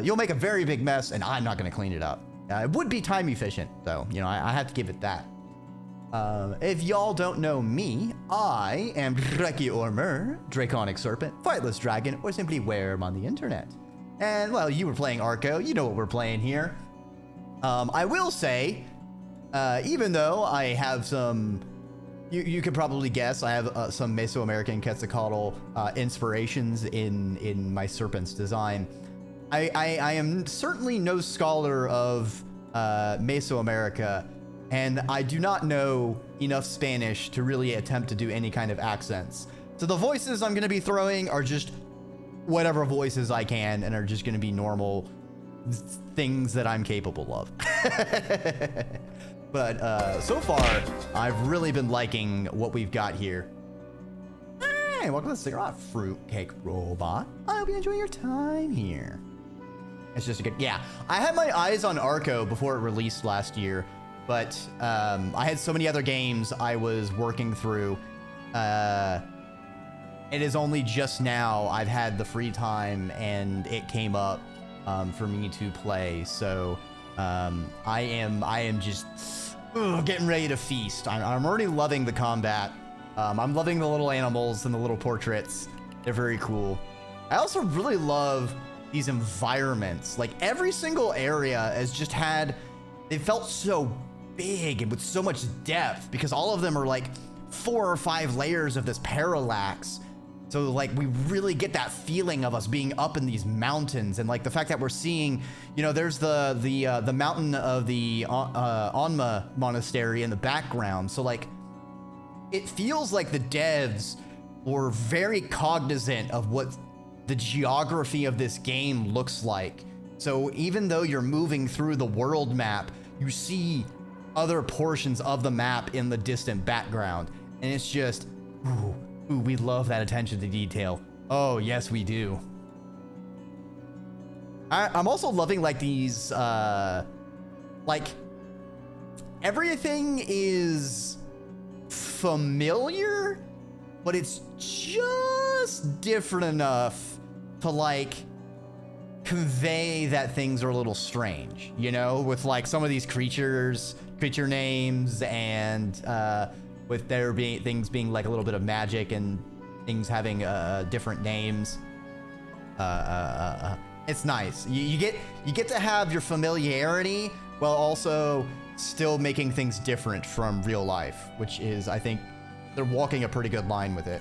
You'll make a very big mess, and I'm not going to clean it up. It would be time efficient, though. You know, I have to give it that. If y'all don't know me, I am Dreki Ormer, Draconic Serpent, Fightless Dragon, or simply Worm on the internet. And, well, you were playing Arco, you know what we're playing here. I will say, even though I have some, you could probably guess, I have some Mesoamerican Quetzalcoatl inspirations in my Serpent's design. I am certainly no scholar of Mesoamerica, and I do not know enough Spanish to really attempt to do any kind of accents. So the voices I'm going to be throwing are just whatever voices I can, and are just going to be normal things that I'm capable of. But so far, I've really been liking what we've got here. Hey, welcome to the Cigarette Fruitcake Robot. I hope you enjoy your time here. It's just a good, yeah. I had my eyes on Arco before it released last year, but I had so many other games I was working through. It is only just now I've had the free time and it came up for me to play. So I am just getting ready to feast. I'm already loving the combat. I'm loving the little animals and the little portraits. They're very cool. I also really love these environments. Like every single area has just had, they felt so big and with so much depth because all of them are like 4 or 5 layers of this parallax. So like we really get that feeling of us being up in these mountains, and like the fact that we're seeing, you know, there's the mountain of the Onma monastery in the background. So like it feels like the devs were very cognizant of what the geography of this game looks like. So even though you're moving through the world map, you see other portions of the map in the distant background, and it's just ooh, we love that attention to detail. Oh, yes, we do. I'm also loving like these, like everything is familiar, but it's just different enough to like convey that things are a little strange, you know, with like some of these creature names, and with there being things being like a little bit of magic and things having different names. It's nice. You get to have your familiarity while also still making things different from real life, which is, I think, they're walking a pretty good line with it.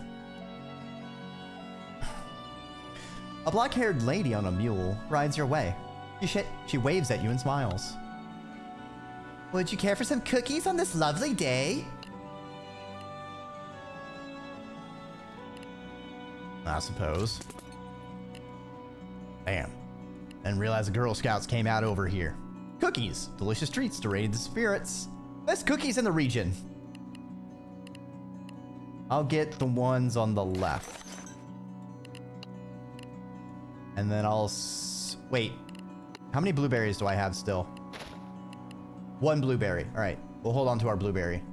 A black-haired lady on a mule rides your way. She waves at you and smiles. Would you care for some cookies on this lovely day? I suppose. Damn. Didn't realize the Girl Scouts came out over here. Cookies. Delicious treats to raise the spirits. Best cookies in the region. I'll get the ones on the left. And then I'll wait. How many blueberries do I have still? 1 blueberry. All right. We'll hold on to our blueberry.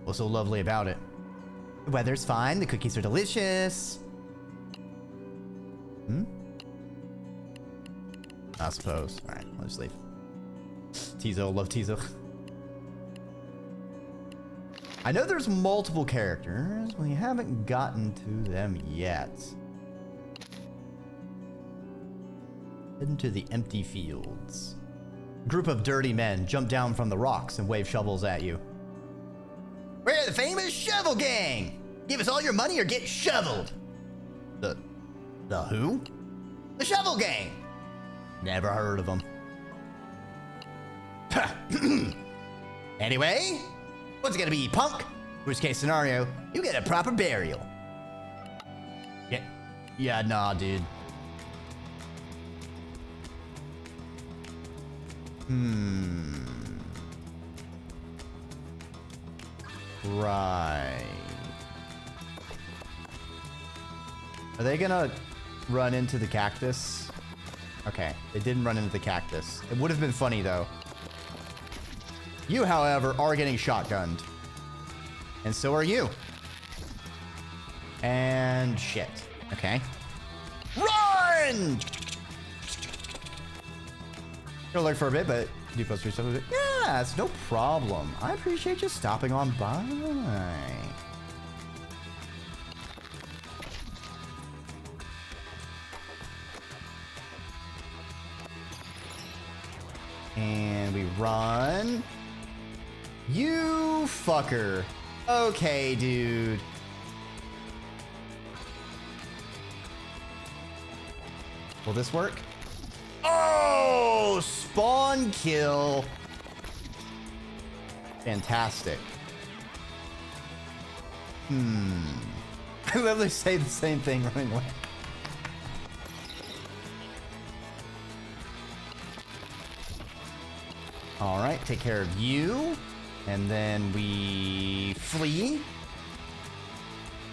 What's so lovely about it? The weather's fine. The cookies are delicious. I suppose. All right. I'll just leave. Tizo. Love Tizo. I know there's multiple characters. We haven't gotten to them yet. Into the empty fields. A group of dirty men jump down from the rocks and wave shovels at you. We're the famous Shovel Gang! Give us all your money or get shoveled! The who? The Shovel Gang! Never heard of them. Anyway, what's it gonna be, punk? Worst case scenario, you get a proper burial. Yeah, nah, dude. Right. Are they gonna run into the cactus? Okay, they didn't run into the cactus. It would have been funny, though. You, however, are getting shotgunned. And so are you. And shit. Okay. Run! Gonna lurk for a bit, but do post yourself with it. Yeah, it's no problem. I appreciate you stopping on by. And we run. You fucker. Okay, dude. Will this work? Oh, spawn kill. Fantastic. I literally say the same thing running away. All right, take care of you. And then we flee.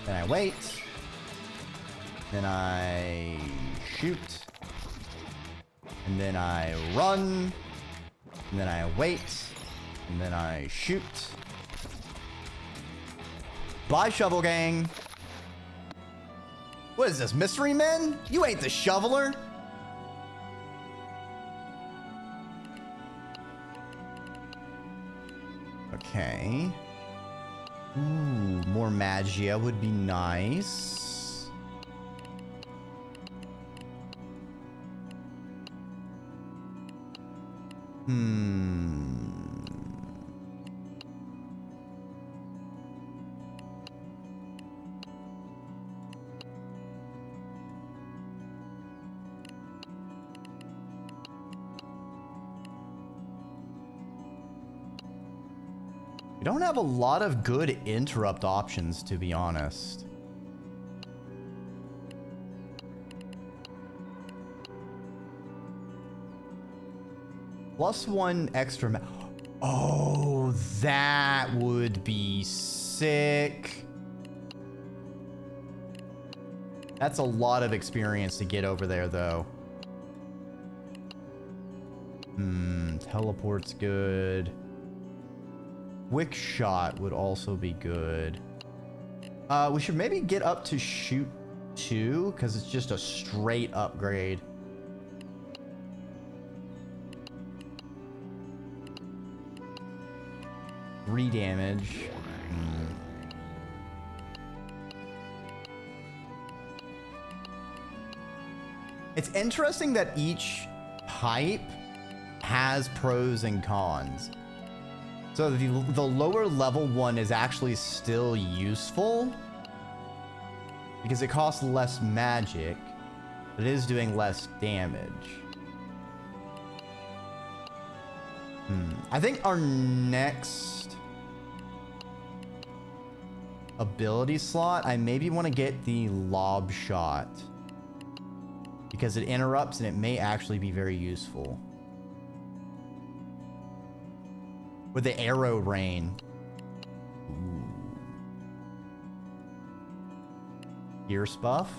Then I wait. Then I shoot. And then I run. And then I wait. And then I shoot. Bye, Shovel Gang. What is this, Mystery Men? You ain't the shoveler. Okay. Ooh, more magia would be nice. We don't have a lot of good interrupt options, to be honest. +1 extra oh, that would be sick. That's a lot of experience to get over there, though. Teleport's good. Quick shot would also be good. We should maybe get up to shoot 2, because it's just a straight upgrade. Three damage. It's interesting that each type has pros and cons. So the lower level one is actually still useful because it costs less magic, but it is doing less damage. I think our next ability slot, I maybe want to get the lob shot because it interrupts and it may actually be very useful. With the arrow rain. Ooh. Pierce buff?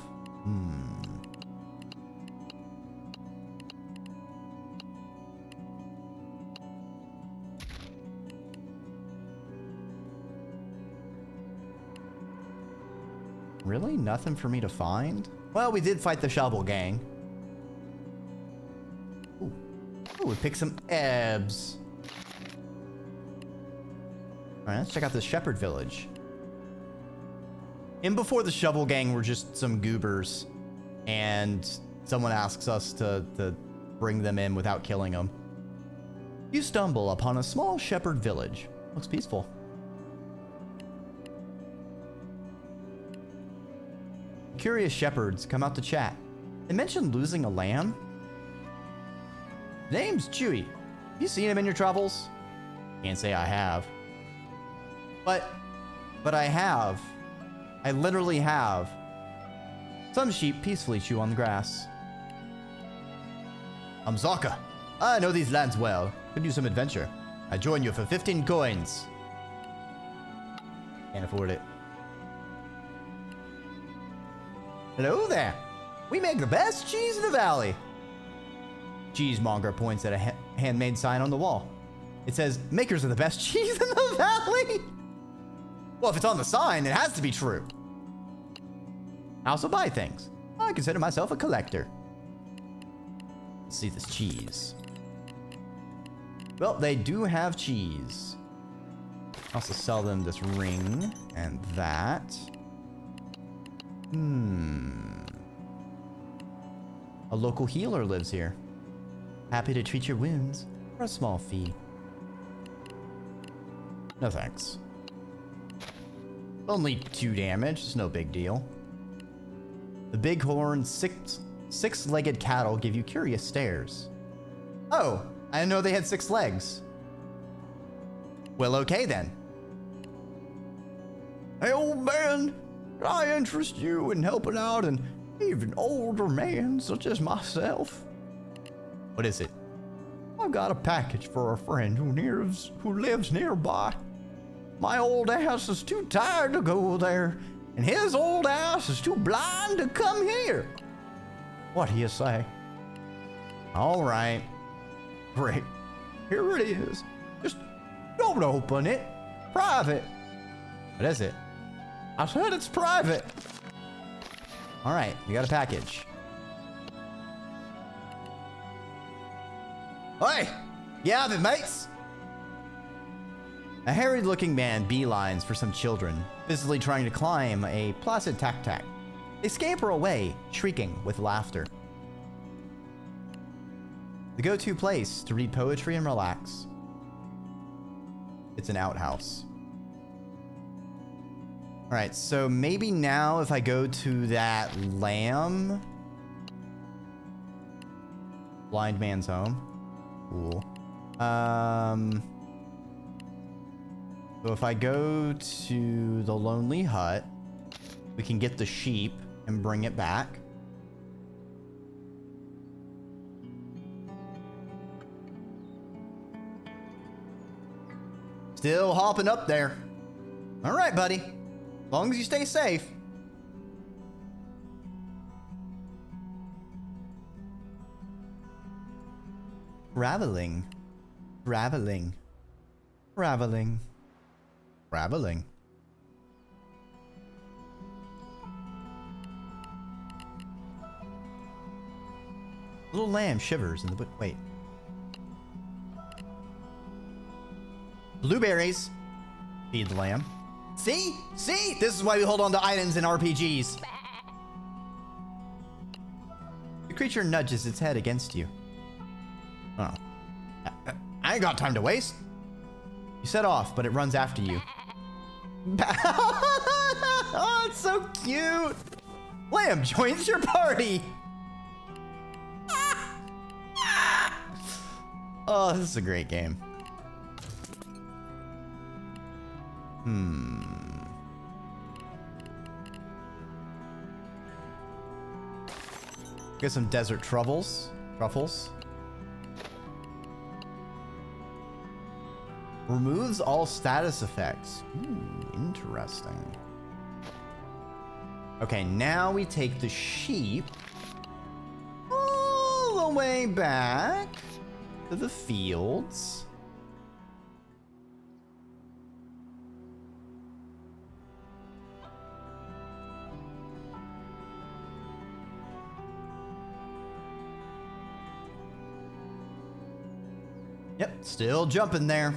Really? Nothing for me to find? Well, we did fight the Shovel Gang. Ooh, we picked some ebs. Alright, let's check out this shepherd village. In before the Shovel Gang were just some goobers. And someone asks us to bring them in without killing them. You stumble upon a small shepherd village. Looks peaceful. Curious shepherds come out to chat. They mentioned losing a lamb. Name's Chewy. You seen him in your travels? Can't say I have. But I have. I literally have. Some sheep peacefully chew on the grass. I'm Zaka. I know these lands well. Could use some adventure. I join you for 15 coins. Can't afford it. Hello there. We make the best cheese in the valley. Cheesemonger points at a handmade sign on the wall. It says, makers of the best cheese in the valley. Well, if it's on the sign, it has to be true. I also buy things. I consider myself a collector. Let's see this cheese. Well, they do have cheese. I also sell them this ring and that. A local healer lives here. Happy to treat your wounds for a small fee. No thanks. Only 2 damage, it's no big deal. The bighorn Six-legged cattle give you curious stares. Oh, I didn't know they had 6 legs. Well, okay then. Hey, old man, can I interest you in helping out an even older man such as myself? What is it? I've got a package for a friend who lives nearby. My old ass is too tired to go there, and his old ass is too blind to come here. What do you say? All right. Great. Here it is. Just don't open it. Private. What is it? I said it's private. All right, we got a package. Hey, you have it, mates. A harried-looking man beelines for some children, busily trying to climb a placid tac-tac. They scamper away, shrieking with laughter. The go-to place to read poetry and relax. It's an outhouse. All right, so maybe now if I go to that lamb. Blind man's home. Cool. So if I go to the lonely hut, we can get the sheep and bring it back. Still hopping up there. All right, buddy. As long as you stay safe. Traveling. Traveling. Traveling. Traveling. Little lamb shivers in the wait. Blueberries. Feed the lamb. See? See? This is why we hold on to items in RPGs. The creature nudges its head against you. Oh. I ain't got time to waste. You set off, but it runs after you. Oh, it's so cute. Lamb joins your party. Oh, this is a great game. Get some desert truffles. Removes all status effects. Ooh, interesting. Okay, now we take the sheep all the way back to the fields. Yep, still jumping there.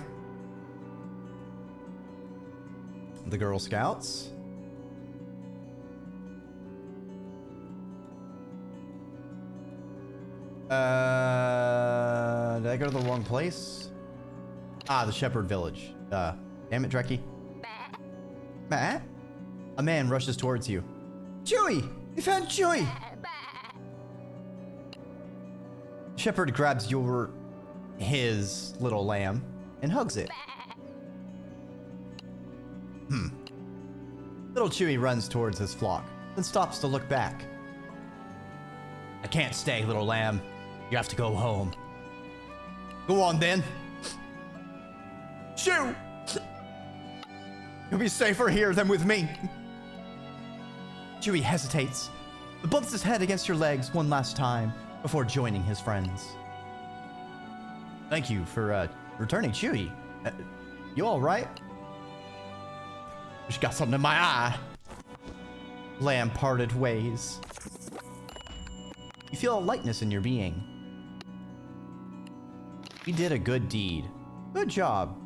The Girl Scouts. Did I go to the wrong place? Ah, the Shepherd Village. Damn it, Dreki. Bah. A man rushes towards you. Chewie! We found Chewie! Shepherd grabs his little lamb and hugs it. Little Chewie runs towards his flock, then stops to look back. I can't stay, little lamb. You have to go home. Go on, then. Shoo! You'll be safer here than with me. Chewie hesitates, but bumps his head against your legs one last time before joining his friends. Thank you for returning, Chewie. You all right? Just got something in my eye. Lamb parted ways. You feel a lightness in your being. You did a good deed. Good job.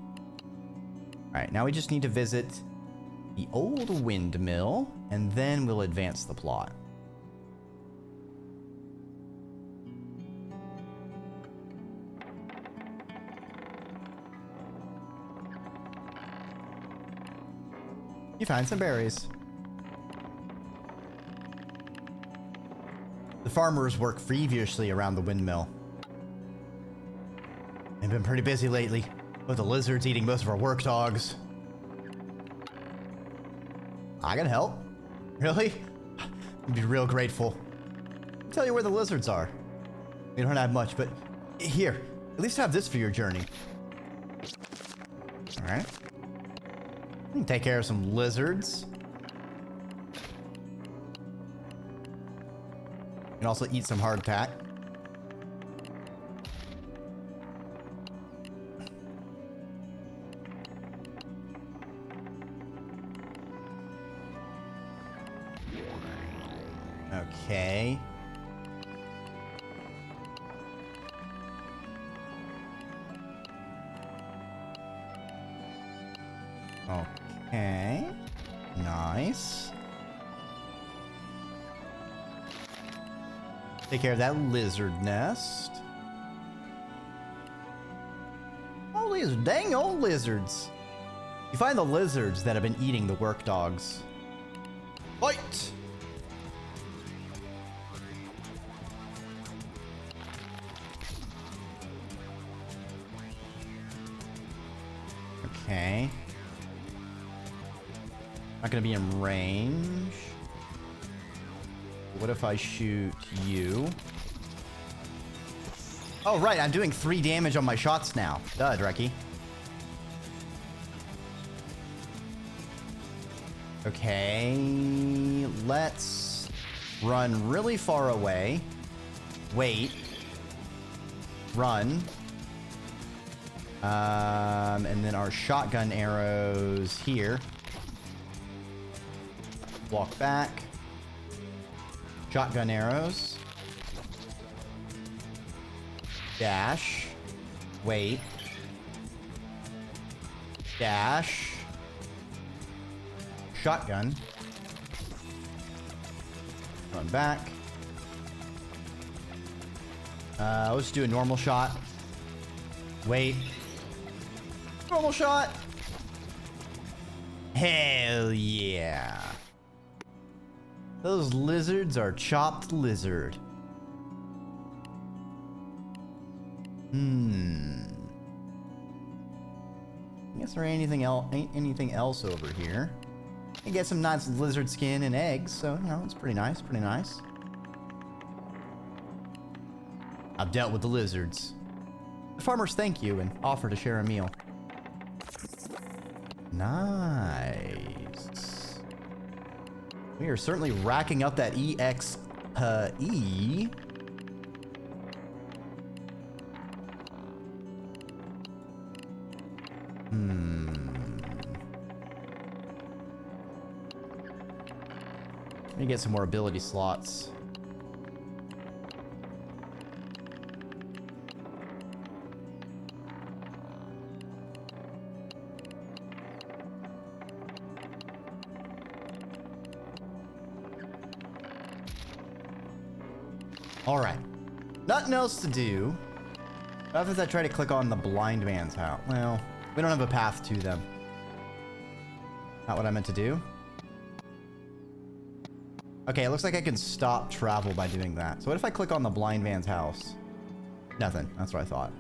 All right, now we just need to visit the old windmill, and then we'll advance the plot. You find some berries. The farmers work feverishly around the windmill. They've been pretty busy lately, with the lizards eating most of our work dogs. I can help. Really? I'd be real grateful. I'll tell you where the lizards are. We don't have much, but here, at least have this for your journey. All right. We can take care of some lizards. You can also eat some hardtack. Okay. Okay. Nice. Take care of that lizard nest. All these dang old lizards. You find the lizards that have been eating the work dogs. Fight! Okay. Not gonna be in range. What if I shoot you? Oh, right, I'm doing 3 damage on my shots now. Duh, Dreki. Okay, let's run really far away. Wait. Run. And then our shotgun arrows here. Walk back. Shotgun arrows. Dash. Wait. Dash. Shotgun. Run back. Let's do a normal shot. Wait. Normal shot. Hell yeah. Those lizards are chopped lizard. I guess there ain't anything else over here. I get some nice lizard skin and eggs, so you know it's pretty nice, pretty nice. I've dealt with the lizards. The farmers thank you and offer to share a meal. Nice. We are certainly racking up that EXP. Let me get some more ability slots. All right, nothing else to do. What if I try to click on the blind man's house? Well, we don't have a path to them. Not what I meant to do. Okay, it looks like I can stop travel by doing that. So what if I click on the blind man's house? Nothing, that's what I thought.